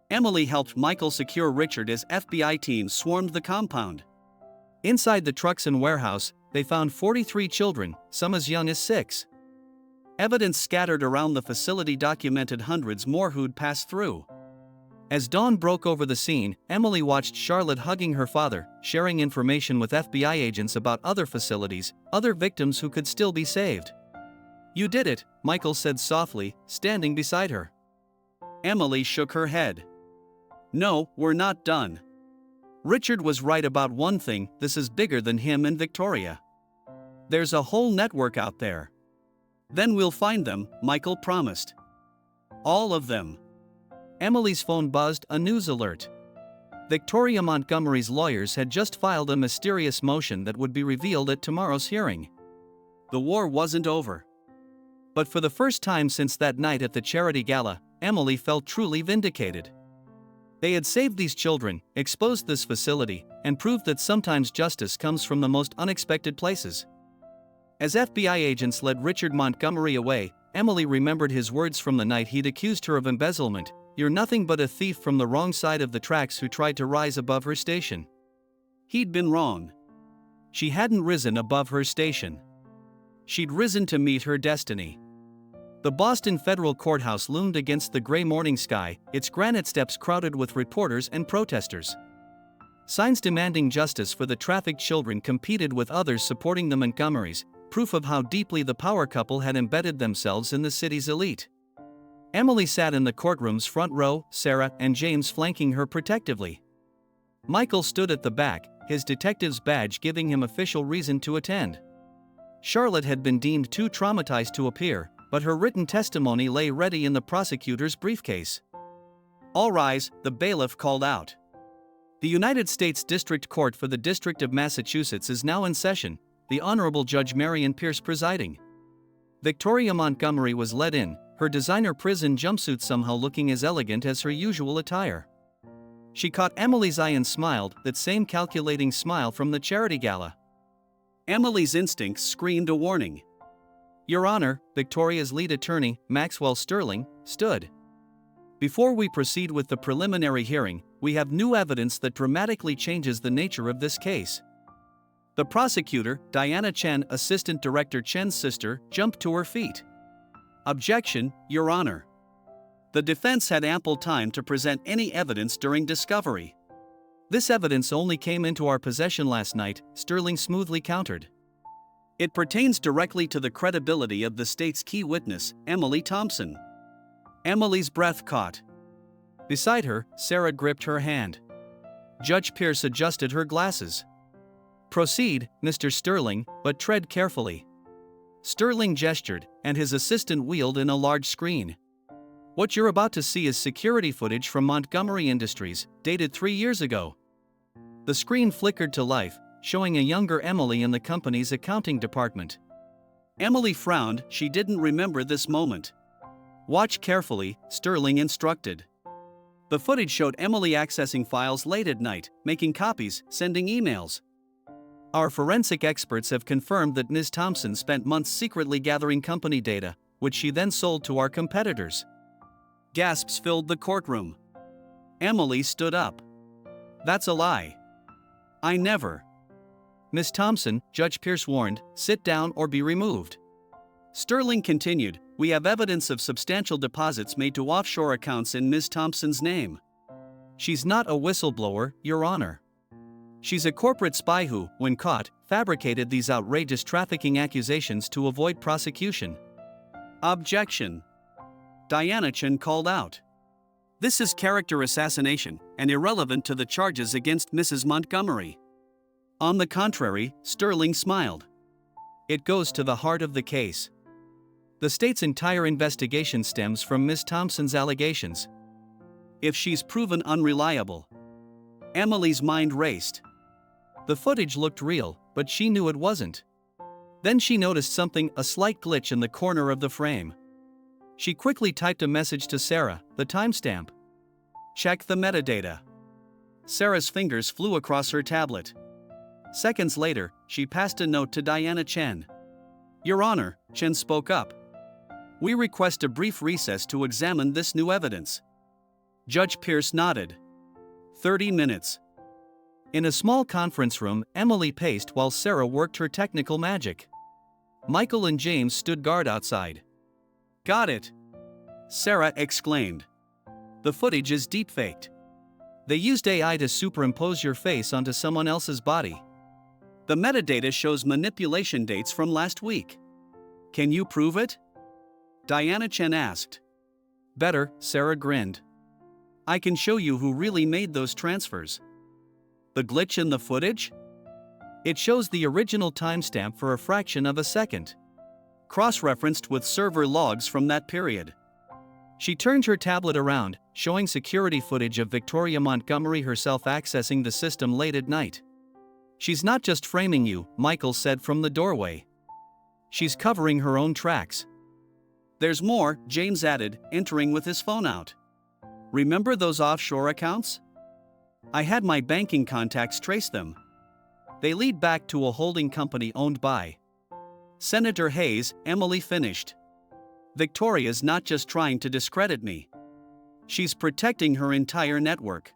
Emily helped Michael secure Richard as FBI teams swarmed the compound. Inside the trucks and warehouse, they found 43 children, some as young as 6. Evidence scattered around the facility documented hundreds more who'd passed through. As dawn broke over the scene, Emily watched Charlotte hugging her father, sharing information with FBI agents about other facilities, other victims who could still be saved. "You did it," Michael said softly, standing beside her. Emily shook her head. "No, we're not done. Richard was right about one thing: this is bigger than him and Victoria. There's a whole network out there. Then we'll find them," Michael promised. "All of them." Emily's phone buzzed, a news alert. Victoria Montgomery's lawyers had just filed a mysterious motion that would be revealed at tomorrow's hearing. The war wasn't over. But for the first time since that night at the charity gala, Emily felt truly vindicated. They had saved these children, exposed this facility, and proved that sometimes justice comes from the most unexpected places. As FBI agents led Richard Montgomery away, Emily remembered his words from the night he'd accused her of embezzlement: "You're nothing but a thief from the wrong side of the tracks who tried to rise above her station." He'd been wrong. She hadn't risen above her station. She'd risen to meet her destiny. The Boston Federal Courthouse loomed against the gray morning sky, its granite steps crowded with reporters and protesters. Signs demanding justice for the trafficked children competed with others supporting the Montgomerys, proof of how deeply the power couple had embedded themselves in the city's elite. Emily sat in the courtroom's front row, Sarah and James flanking her protectively. Michael stood at the back, his detective's badge giving him official reason to attend. Charlotte had been deemed too traumatized to appear, but her written testimony lay ready in the prosecutor's briefcase. "All rise," the bailiff called out. The United States District Court for the District of Massachusetts is now in session, the Honorable Judge Marion Pierce presiding. Victoria Montgomery was led in, her designer prison jumpsuit somehow looking as elegant as her usual attire. She caught Emily's eye and smiled, that same calculating smile from the charity gala. Emily's instincts screamed a warning. "Your Honor," Victoria's lead attorney, Maxwell Sterling, stood. "Before we proceed with the preliminary hearing, we have new evidence that dramatically changes the nature of this case." The prosecutor, Diana Chen, Assistant Director Chen's sister, jumped to her feet. "Objection, Your Honor. The defense had ample time to present any evidence during discovery." "This evidence only came into our possession last night," Sterling smoothly countered. "It pertains directly to the credibility of the state's key witness, Emily Thompson." Emily's breath caught. Beside her, Sarah gripped her hand. Judge Pierce adjusted her glasses. "Proceed, Mr. Sterling, but tread carefully." Sterling gestured, and his assistant wheeled in a large screen. "What you're about to see is security footage from Montgomery Industries, dated 3 years ago." The screen flickered to life, showing a younger Emily in the company's accounting department. Emily frowned, she didn't remember this moment. "Watch carefully," Sterling instructed. The footage showed Emily accessing files late at night, making copies, sending emails. "Our forensic experts have confirmed that Ms. Thompson spent months secretly gathering company data, which she then sold to our competitors." Gasps filled the courtroom. Emily stood up. "That's a lie. I never." "Ms. Thompson," Judge Pierce warned, "sit down or be removed." Sterling continued, "We have evidence of substantial deposits made to offshore accounts in Ms. Thompson's name." "She's not a whistleblower, Your Honor. She's a corporate spy who, when caught, fabricated these outrageous trafficking accusations to avoid prosecution." "Objection," Diana Chen called out. "This is character assassination, and irrelevant to the charges against Mrs. Montgomery." On the contrary, Sterling smiled. It goes to the heart of the case. The state's entire investigation stems from Miss Thompson's allegations. If she's proven unreliable. Emily's mind raced. The footage looked real, but she knew it wasn't. Then she noticed something, a slight glitch in the corner of the frame. She quickly typed a message to Sarah, the timestamp. Check the metadata. Sarah's fingers flew across her tablet. Seconds later, she passed a note to Diana Chen. Your Honor, Chen spoke up. We request a brief recess to examine this new evidence. Judge Pierce nodded. 30 minutes. In a small conference room, Emily paced while Sarah worked her technical magic. Michael and James stood guard outside. Got it! Sarah exclaimed. The footage is deepfaked. They used AI to superimpose your face onto someone else's body. The metadata shows manipulation dates from last week. Can you prove it? Diana Chen asked. Better, Sarah grinned. I can show you who really made those transfers. The glitch in the footage? It shows the original timestamp for a fraction of a second, cross-referenced with server logs from that period. She turned her tablet around, showing security footage of Victoria Montgomery herself accessing the system late at night. She's not just framing you, Michael said from the doorway. She's covering her own tracks. There's more, James added, entering with his phone out. Remember those offshore accounts? I had my banking contacts trace them. They lead back to a holding company owned by Senator Hayes, Emily finished. Victoria's not just trying to discredit me. She's protecting her entire network.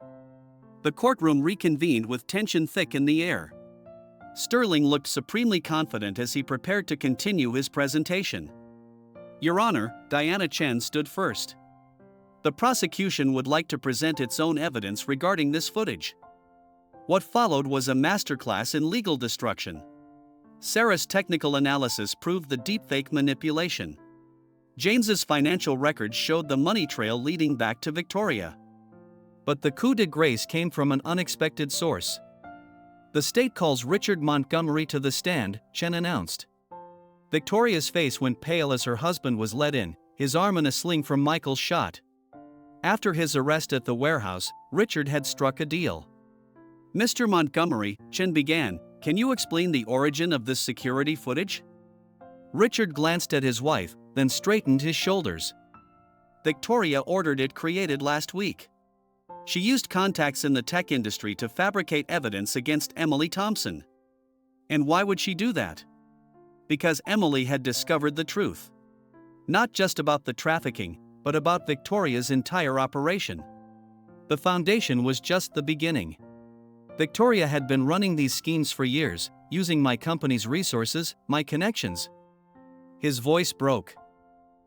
The courtroom reconvened with tension thick in the air. Sterling looked supremely confident as he prepared to continue his presentation. Your Honor, Diana Chen stood first. The prosecution would like to present its own evidence regarding this footage. What followed was a masterclass in legal destruction. Sarah's technical analysis proved the deepfake manipulation. James's financial records showed the money trail leading back to Victoria. But the coup de grace came from an unexpected source. The state calls Richard Montgomery to the stand, Chen announced. Victoria's face went pale as her husband was led in, his arm in a sling from Michael's shot. After his arrest at the warehouse, Richard had struck a deal. Mr. Montgomery, Chen began, can you explain the origin of this security footage? Richard glanced at his wife, then straightened his shoulders. Victoria ordered it created last week. She used contacts in the tech industry to fabricate evidence against Emily Thompson. And why would she do that? Because Emily had discovered the truth. Not just about the trafficking, but about Victoria's entire operation. The foundation was just the beginning. Victoria had been running these schemes for years, using my company's resources, my connections. His voice broke.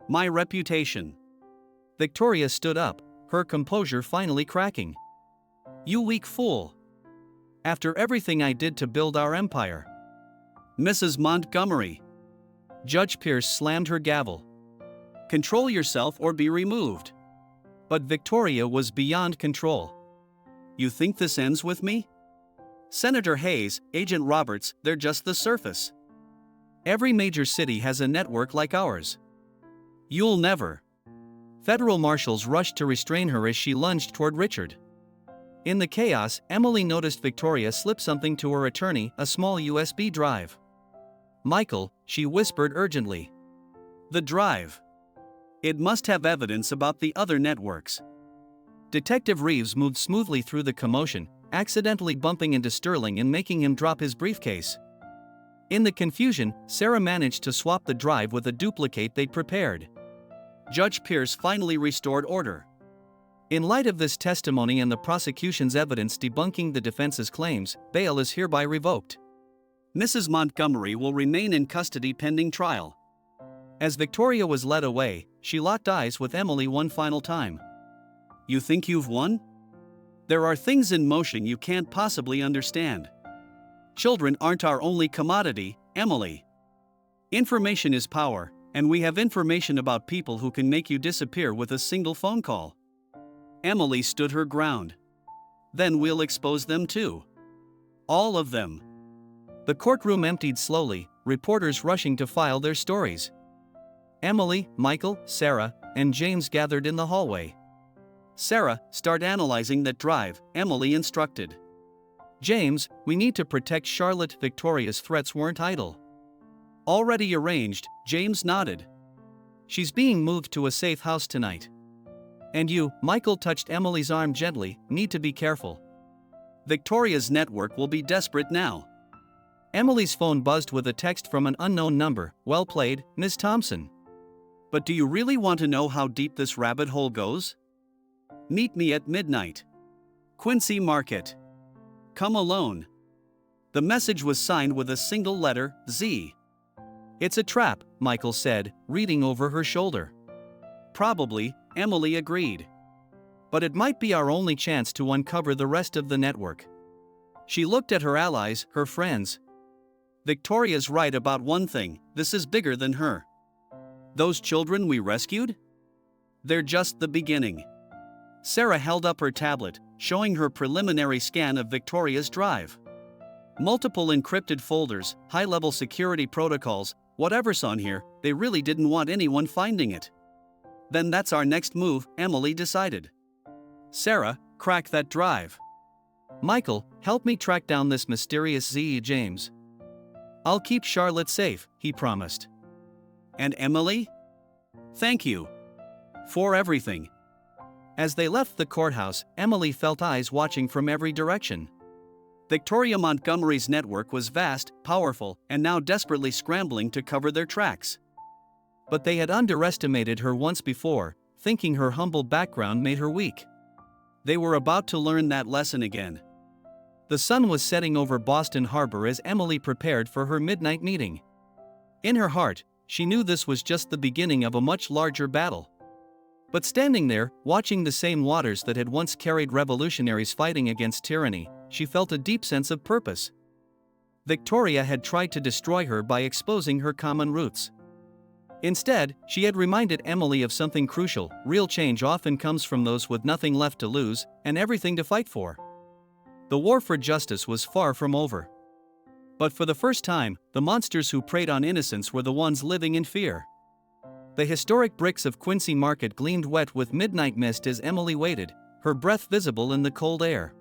My reputation. Victoria stood up, her composure finally cracking. You weak fool. After everything I did to build our empire. Mrs. Montgomery. Judge Pierce slammed her gavel. Control yourself or be removed. But Victoria was beyond control. You think this ends with me? Senator Hayes, Agent Roberts, they're just the surface. Every major city has a network like ours. You'll never. Federal marshals rushed to restrain her as she lunged toward Richard. In the chaos, Emily noticed Victoria slip something to her attorney, a small USB drive. Michael, she whispered urgently. The drive. It must have evidence about the other networks. Detective Reeves moved smoothly through the commotion, accidentally bumping into Sterling and making him drop his briefcase. In the confusion, Sarah managed to swap the drive with a duplicate they'd prepared. Judge Pierce finally restored order. In light of this testimony and the prosecution's evidence debunking the defense's claims, bail is hereby revoked. Mrs. Montgomery will remain in custody pending trial. As Victoria was led away, she locked eyes with Emily one final time. You think you've won? There are things in motion you can't possibly understand. Children aren't our only commodity, Emily. Information is power, and we have information about people who can make you disappear with a single phone call. Emily stood her ground. Then we'll expose them too. All of them. The courtroom emptied slowly, reporters rushing to file their stories. Emily, Michael, Sarah, and James gathered in the hallway. Sarah, start analyzing that drive, Emily instructed. James, we need to protect Charlotte. Victoria's threats weren't idle. Already arranged, James nodded. She's being moved to a safe house tonight. And you, Michael touched Emily's arm gently, need to be careful. Victoria's network will be desperate now. Emily's phone buzzed with a text from an unknown number. Well played, Miss Thompson. But do you really want to know how deep this rabbit hole goes? Meet me at midnight. Quincy Market. Come alone. The message was signed with a single letter, Z. It's a trap, Michael said, reading over her shoulder. Probably, Emily agreed. But it might be our only chance to uncover the rest of the network. She looked at her allies, her friends. Victoria's right about one thing, this is bigger than her. Those children we rescued? They're just the beginning. Sarah held up her tablet, showing her preliminary scan of Victoria's drive. Multiple encrypted folders, high-level security protocols, whatever's on here, they really didn't want anyone finding it. Then that's our next move, Emily decided. Sarah, crack that drive. Michael, help me track down this mysterious Z. James. I'll keep Charlotte safe, he promised. And Emily? Thank you. For everything. As they left the courthouse, Emily felt eyes watching from every direction. Victoria Montgomery's network was vast, powerful, and now desperately scrambling to cover their tracks. But they had underestimated her once before, thinking her humble background made her weak. They were about to learn that lesson again. The sun was setting over Boston Harbor as Emily prepared for her midnight meeting. In her heart, she knew this was just the beginning of a much larger battle. But standing there, watching the same waters that had once carried revolutionaries fighting against tyranny, she felt a deep sense of purpose. Victoria had tried to destroy her by exposing her common roots. Instead, she had reminded Emily of something crucial: real change often comes from those with nothing left to lose and everything to fight for. The war for justice was far from over. But for the first time, the monsters who preyed on innocence were the ones living in fear. The historic bricks of Quincy Market gleamed wet with midnight mist as Emily waited, her breath visible in the cold air.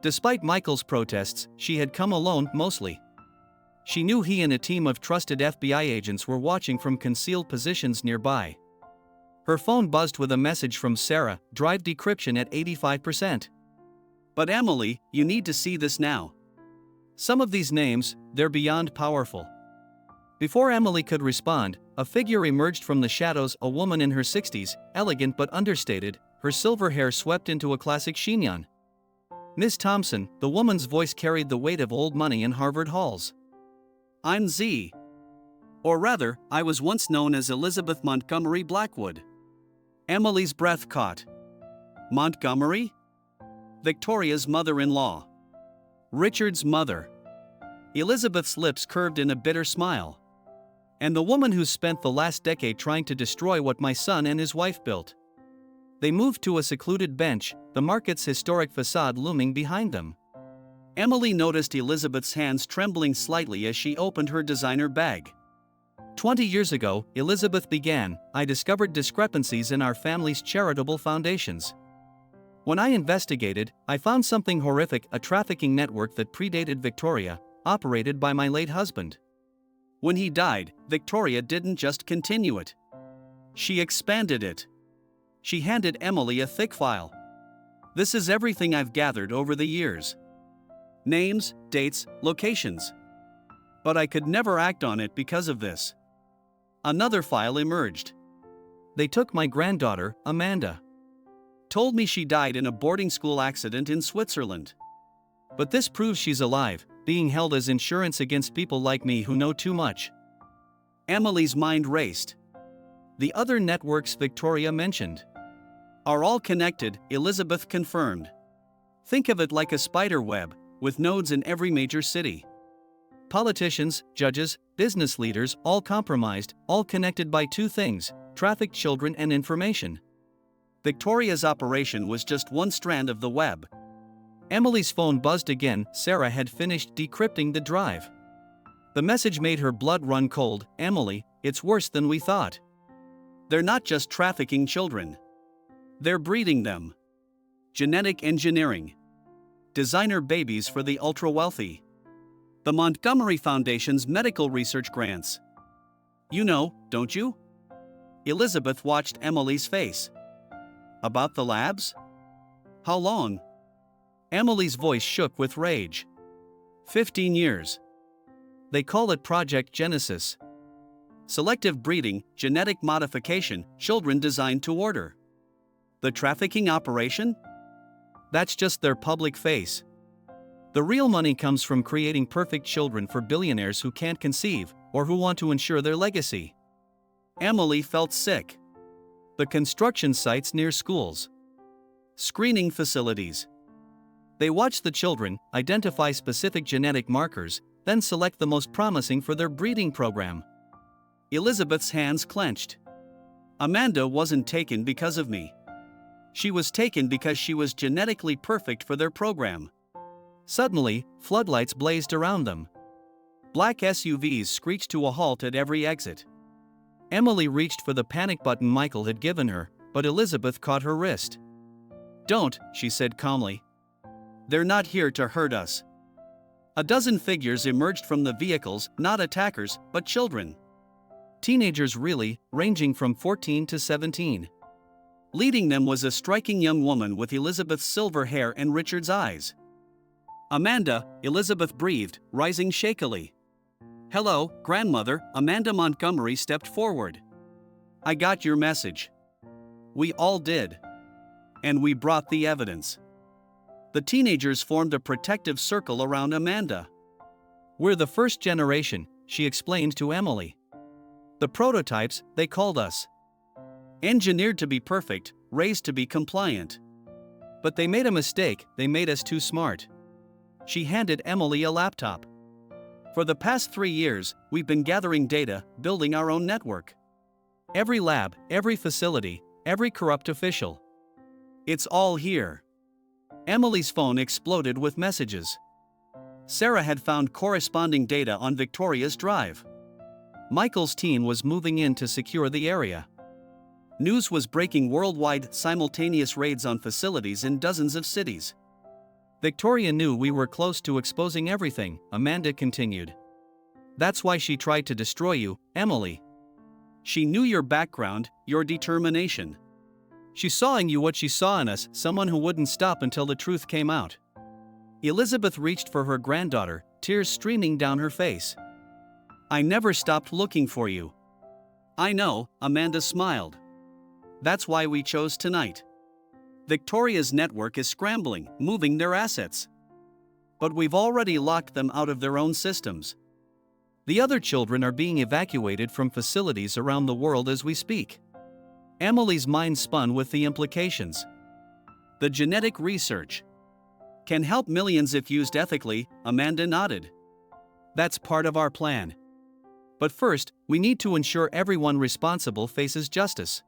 Despite Michael's protests, she had come alone, mostly. She knew he and a team of trusted FBI agents were watching from concealed positions nearby. Her phone buzzed with a message from Sarah: drive decryption at 85%. But Emily, you need to see this now. Some of these names, they're beyond powerful. Before Emily could respond, a figure emerged from the shadows, a woman in her 60s, elegant but understated, her silver hair swept into a classic chignon. Miss Thompson, the woman's voice carried the weight of old money in Harvard halls. I'm Z. Or rather, I was once known as Elizabeth Montgomery Blackwood. Emily's breath caught. Montgomery? Victoria's mother-in-law. Richard's mother. Elizabeth's lips curved in a bitter smile. And the woman who spent the last decade trying to destroy what my son and his wife built. They moved to a secluded bench, the market's historic facade looming behind them. Emily noticed Elizabeth's hands trembling slightly as she opened her designer bag. 20 years ago, Elizabeth began, I discovered discrepancies in our family's charitable foundations. When I investigated, I found something horrific: a trafficking network that predated Victoria, operated by my late husband. When he died, Victoria didn't just continue it. She expanded it. She handed Emily a thick file. This is everything I've gathered over the years. Names, dates, locations. But I could never act on it because of this. Another file emerged. They took my granddaughter, Amanda. Told me she died in a boarding school accident in Switzerland. But this proves she's alive, being held as insurance against people like me who know too much. Emily's mind raced. The other networks Victoria mentioned are all connected, Elizabeth confirmed. Think of it like a spider web, with nodes in every major city. Politicians, judges, business leaders, all compromised, all connected by two things: trafficked children and information. Victoria's operation was just one strand of the web. Emily's phone buzzed again. Sarah had finished decrypting the drive. The message made her blood run cold. Emily, it's worse than we thought. They're not just trafficking children. They're breeding them. Genetic engineering. Designer babies for the ultra-wealthy. The Montgomery Foundation's medical research grants. You know, don't you? Elizabeth watched Emily's face. About the labs? How long? Emily's voice shook with rage. 15 years. They call it Project Genesis. Selective breeding, genetic modification, children designed to order. The trafficking operation? That's just their public face. The real money comes from creating perfect children for billionaires who can't conceive, or who want to ensure their legacy. Emily felt sick. The construction sites near schools. Screening facilities. They watch the children, identify specific genetic markers, then select the most promising for their breeding program. Elizabeth's hands clenched. Amanda wasn't taken because of me. She was taken because she was genetically perfect for their program. Suddenly, floodlights blazed around them. Black SUVs screeched to a halt at every exit. Emily reached for the panic button Michael had given her, but Elizabeth caught her wrist. Don't, she said calmly. They're not here to hurt us. A dozen figures emerged from the vehicles, not attackers, but children. Teenagers really, ranging from 14 to 17. Leading them was a striking young woman with Elizabeth's silver hair and Richard's eyes. Amanda, Elizabeth breathed, rising shakily. Hello, grandmother, Amanda Montgomery stepped forward. I got your message. We all did. And we brought the evidence. The teenagers formed a protective circle around Amanda. We're the first generation, she explained to Emily. The prototypes, they called us. Engineered to be perfect, raised to be compliant. But they made a mistake, they made us too smart. She handed Emily a laptop. For the past 3 years, we've been gathering data, building our own network. Every lab, every facility, every corrupt official. It's all here. Emily's phone exploded with messages. Sarah had found corresponding data on Victoria's drive. Michael's team was moving in to secure the area. News was breaking worldwide, simultaneous raids on facilities in dozens of cities. Victoria knew we were close to exposing everything, Amanda continued. That's why she tried to destroy you, Emily. She knew your background, your determination. She saw in you what she saw in us, someone who wouldn't stop until the truth came out. Elizabeth reached for her granddaughter, tears streaming down her face. I never stopped looking for you. I know, Amanda smiled. That's why we chose tonight. Victoria's network is scrambling, moving their assets. But we've already locked them out of their own systems. The other children are being evacuated from facilities around the world as we speak. Emily's mind spun with the implications. The genetic research can help millions if used ethically, Amanda nodded. That's part of our plan. But first, we need to ensure everyone responsible faces justice.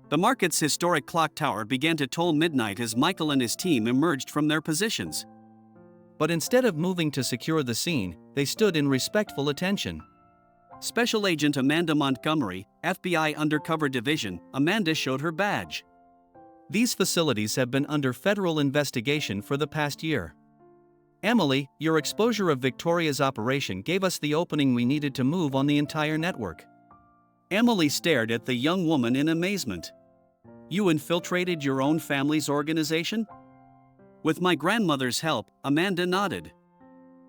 The market's historic clock tower began to toll midnight as Michael and his team emerged from their positions. But instead of moving to secure the scene, they stood in respectful attention. Special Agent Amanda Montgomery, FBI Undercover Division, Amanda showed her badge. These facilities have been under federal investigation for the past year. Emily, your exposure of Victoria's operation gave us the opening we needed to move on the entire network. Emily stared at the young woman in amazement. You infiltrated your own family's organization? With my grandmother's help, Amanda nodded.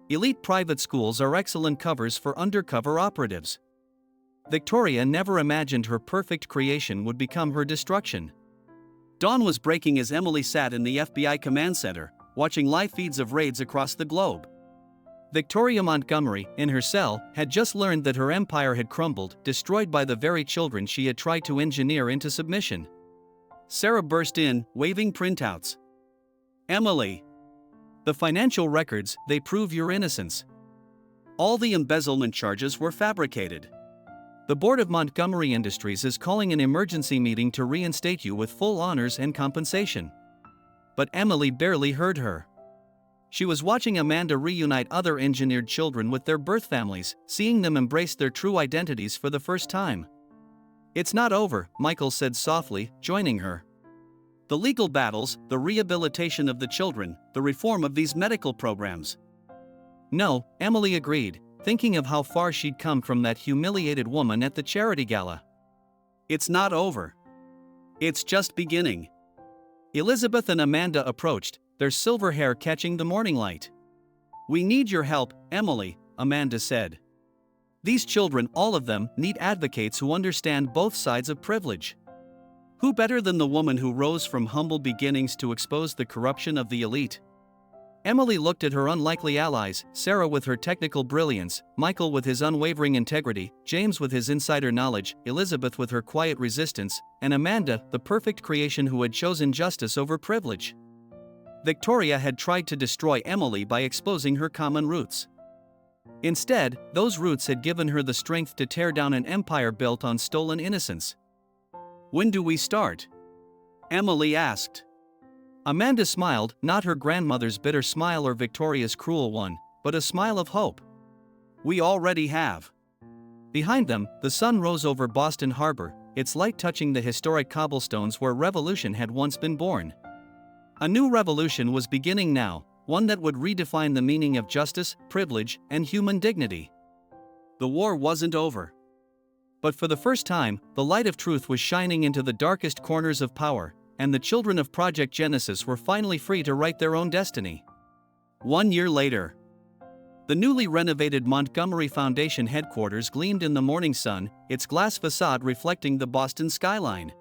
Elite private schools are excellent covers for undercover operatives. Victoria never imagined her perfect creation would become her destruction. Dawn was breaking as Emily sat in the FBI command center, watching live feeds of raids across the globe. Victoria Montgomery, in her cell, had just learned that her empire had crumbled, destroyed by the very children she had tried to engineer into submission. Sarah burst in, waving printouts. Emily. The financial records, they prove your innocence. All the embezzlement charges were fabricated. The board of Montgomery Industries is calling an emergency meeting to reinstate you with full honors and compensation. But Emily barely heard her. She was watching Amanda reunite other engineered children with their birth families, seeing them embrace their true identities for the first time. "It's not over," Michael said softly, joining her. "The legal battles, the rehabilitation of the children, the reform of these medical programs." "No," Emily agreed, thinking of how far she'd come from that humiliated woman at the charity gala. "It's not over. It's just beginning." Elizabeth and Amanda approached, their silver hair catching the morning light. "We need your help, Emily," Amanda said. "These children, all of them, need advocates who understand both sides of privilege. Who better than the woman who rose from humble beginnings to expose the corruption of the elite?" Emily looked at her unlikely allies, Sarah with her technical brilliance, Michael with his unwavering integrity, James with his insider knowledge, Elizabeth with her quiet resistance, and Amanda, the perfect creation who had chosen justice over privilege. Victoria had tried to destroy Emily by exposing her common roots. Instead, those roots had given her the strength to tear down an empire built on stolen innocence. "When do we start?" Emily asked. Amanda smiled, not her grandmother's bitter smile or Victoria's cruel one, but a smile of hope. "We already have." Behind them, the sun rose over Boston Harbor, its light touching the historic cobblestones where revolution had once been born. A new revolution was beginning now, one that would redefine the meaning of justice, privilege, and human dignity. The war wasn't over. But for the first time, the light of truth was shining into the darkest corners of power, and the children of Project Genesis were finally free to write their own destiny. 1 year later, the newly renovated Montgomery Foundation headquarters gleamed in the morning sun, its glass facade reflecting the Boston skyline.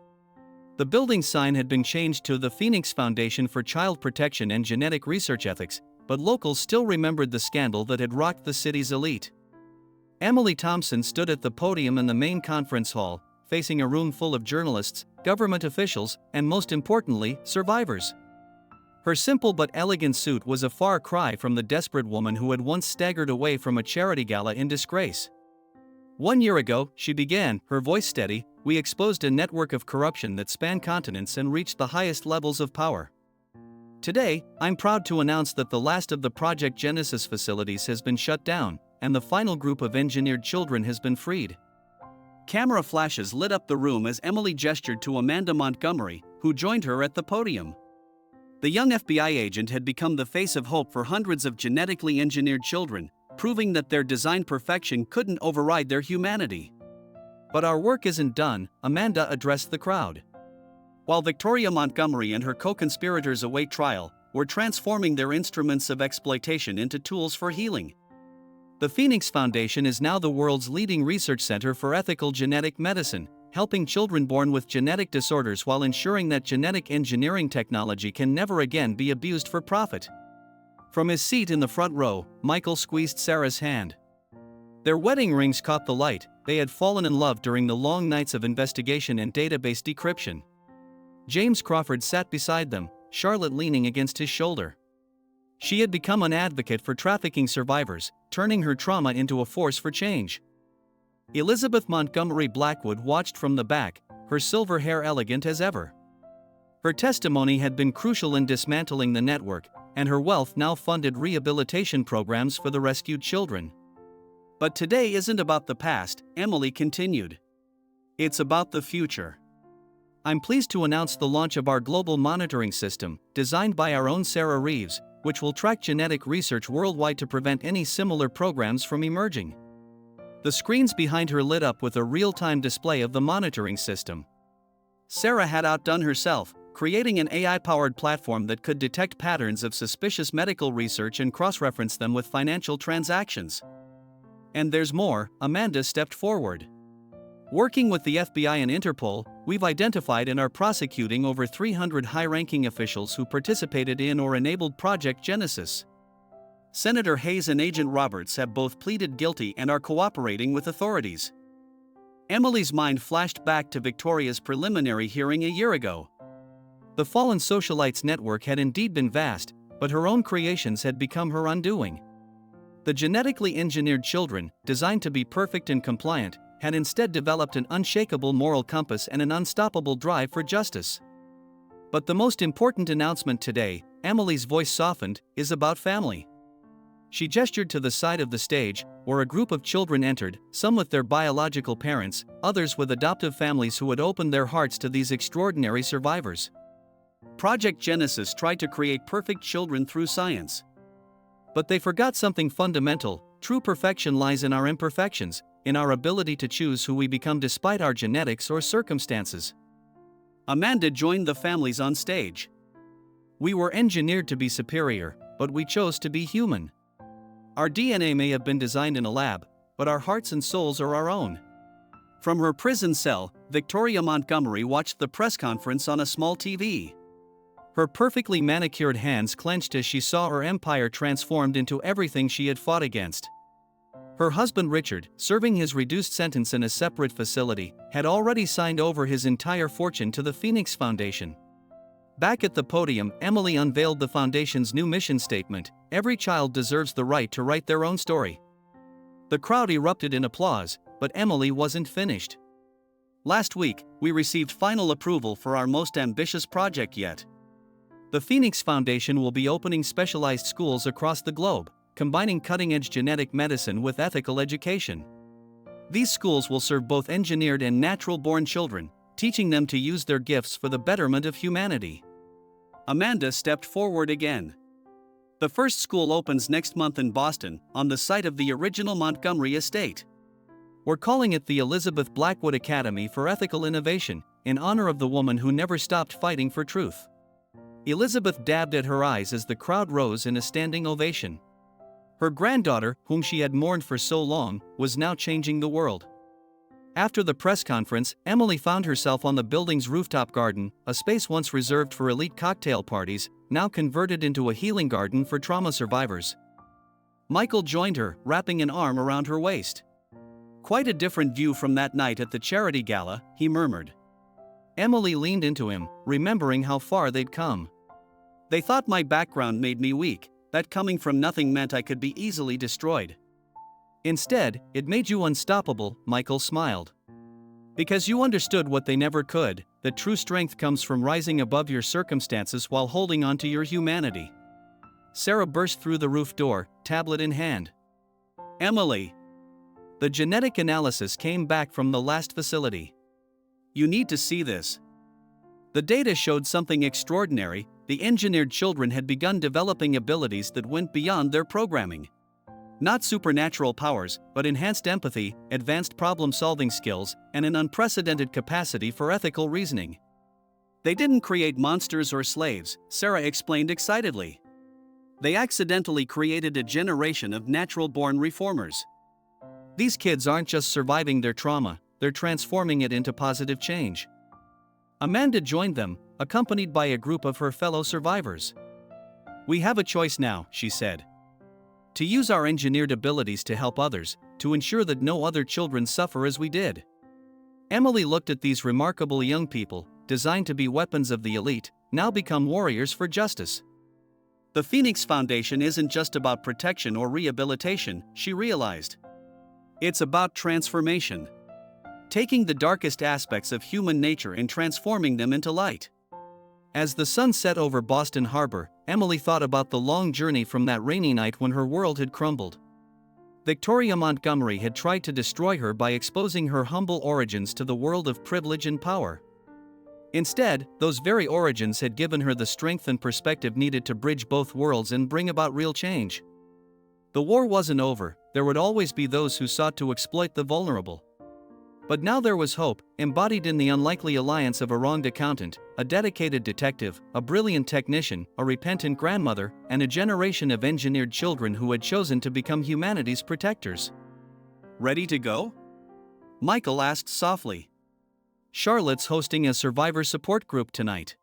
The building sign had been changed to the Phoenix Foundation for Child Protection and Genetic Research Ethics, but locals still remembered the scandal that had rocked the city's elite. Emily Thompson stood at the podium in the main conference hall, facing a room full of journalists, government officials, and most importantly, survivors. Her simple but elegant suit was a far cry from the desperate woman who had once staggered away from a charity gala in disgrace. 1 year ago, she began, her voice steady, "We exposed a network of corruption that spanned continents and reached the highest levels of power. Today, I'm proud to announce that the last of the Project Genesis facilities has been shut down, and the final group of engineered children has been freed." Camera flashes lit up the room as Emily gestured to Amanda Montgomery, who joined her at the podium. The young FBI agent had become the face of hope for hundreds of genetically engineered children, proving that their design perfection couldn't override their humanity. "But our work isn't done," Amanda addressed the crowd. While Victoria Montgomery and her co-conspirators await trial, were transforming their instruments of exploitation into tools for healing. The Phoenix Foundation is now the world's leading research center for ethical genetic medicine, helping children born with genetic disorders while ensuring that genetic engineering technology can never again be abused for profit. From his seat in the front row, Michael squeezed Sarah's hand. Their wedding rings caught the light. They had fallen in love during the long nights of investigation and database decryption. James Crawford sat beside them, Charlotte leaning against his shoulder. She had become an advocate for trafficking survivors, turning her trauma into a force for change. Elizabeth Montgomery Blackwood watched from the back, her silver hair elegant as ever. Her testimony had been crucial in dismantling the network, and her wealth now funded rehabilitation programs for the rescued children. "But today isn't about the past," Emily continued. "It's about the future. I'm pleased to announce the launch of our global monitoring system, designed by our own Sarah Reeves, which will track genetic research worldwide to prevent any similar programs from emerging." The screens behind her lit up with a real-time display of the monitoring system. Sarah had outdone herself, creating an AI-powered platform that could detect patterns of suspicious medical research and cross-reference them with financial transactions. "And there's more," Amanda stepped forward. "Working with the FBI and Interpol, we've identified and are prosecuting over 300 high-ranking officials who participated in or enabled Project Genesis. Senator Hayes and Agent Roberts have both pleaded guilty and are cooperating with authorities." Emily's mind flashed back to Victoria's preliminary hearing a year ago. The fallen socialites network had indeed been vast, but her own creations had become her undoing. The genetically engineered children, designed to be perfect and compliant, had instead developed an unshakable moral compass and an unstoppable drive for justice. But the most important announcement today, Emily's voice softened, is about family. She gestured to the side of the stage, where a group of children entered, some with their biological parents, others with adoptive families who had opened their hearts to these extraordinary survivors. Project Genesis tried to create perfect children through science. But they forgot something fundamental: true perfection lies in our imperfections, in our ability to choose who we become despite our genetics or circumstances. Amanda joined the families on stage. We were engineered to be superior, but we chose to be human. Our DNA may have been designed in a lab, but our hearts and souls are our own. From her prison cell, Victoria Montgomery watched the press conference on a small TV. Her perfectly manicured hands clenched as she saw her empire transformed into everything she had fought against. Her husband Richard, serving his reduced sentence in a separate facility, had already signed over his entire fortune to the Phoenix Foundation. Back at the podium, Emily unveiled the Foundation's new mission statement: every child deserves the right to write their own story. The crowd erupted in applause, but Emily wasn't finished. Last week, we received final approval for our most ambitious project yet. The Phoenix Foundation will be opening specialized schools across the globe, combining cutting-edge genetic medicine with ethical education. These schools will serve both engineered and natural-born children, teaching them to use their gifts for the betterment of humanity. Amanda stepped forward again. The first school opens next month in Boston, on the site of the original Montgomery estate. We're calling it the Elizabeth Blackwood Academy for Ethical Innovation, in honor of the woman who never stopped fighting for truth. Elizabeth dabbed at her eyes as the crowd rose in a standing ovation. Her granddaughter, whom she had mourned for so long, was now changing the world. After the press conference, Emily found herself on the building's rooftop garden, a space once reserved for elite cocktail parties, now converted into a healing garden for trauma survivors. Michael joined her, wrapping an arm around her waist. "Quite a different view from that night at the charity gala," he murmured. Emily leaned into him, remembering how far they'd come. "They thought my background made me weak, that coming from nothing meant I could be easily destroyed. Instead, it made you unstoppable," Michael smiled. "Because you understood what they never could, that true strength comes from rising above your circumstances while holding on to your humanity." Sarah burst through the roof door, tablet in hand. "Emily!" The genetic analysis came back from the last facility. "You need to see this." The data showed something extraordinary: the engineered children had begun developing abilities that went beyond their programming. Not supernatural powers, but enhanced empathy, advanced problem-solving skills, and an unprecedented capacity for ethical reasoning. "They didn't create monsters or slaves," Sarah explained excitedly. "They accidentally created a generation of natural-born reformers. These kids aren't just surviving their trauma, they're transforming it into positive change." Amanda joined them, accompanied by a group of her fellow survivors. "We have a choice now," she said. "To use our engineered abilities to help others, to ensure that no other children suffer as we did." Emily looked at these remarkable young people, designed to be weapons of the elite, now become warriors for justice. The Phoenix Foundation isn't just about protection or rehabilitation, she realized. It's about transformation. Taking the darkest aspects of human nature and transforming them into light. As the sun set over Boston Harbor, Emily thought about the long journey from that rainy night when her world had crumbled. Victoria Montgomery had tried to destroy her by exposing her humble origins to the world of privilege and power. Instead, those very origins had given her the strength and perspective needed to bridge both worlds and bring about real change. The war wasn't over, there would always be those who sought to exploit the vulnerable. But now there was hope, embodied in the unlikely alliance of a wronged accountant, a dedicated detective, a brilliant technician, a repentant grandmother, and a generation of engineered children who had chosen to become humanity's protectors. "Ready to go?" Michael asked softly. "Charlotte's hosting a survivor support group tonight."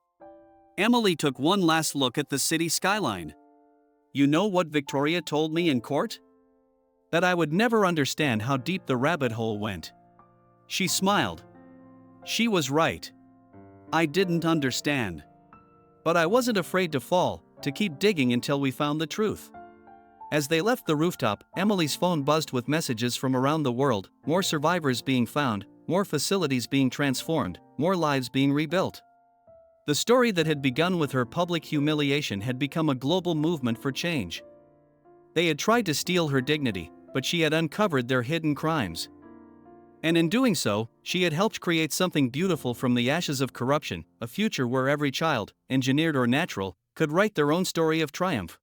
Emily took one last look at the city skyline. "You know what Victoria told me in court? That I would never understand how deep the rabbit hole went." She smiled. She was right. I didn't understand. But I wasn't afraid to fall, to keep digging until we found the truth. As they left the rooftop, Emily's phone buzzed with messages from around the world: more survivors being found, more facilities being transformed, more lives being rebuilt. The story that had begun with her public humiliation had become a global movement for change. They had tried to steal her dignity, but she had uncovered their hidden crimes. And in doing so, she had helped create something beautiful from the ashes of corruption, a future where every child, engineered or natural, could write their own story of triumph.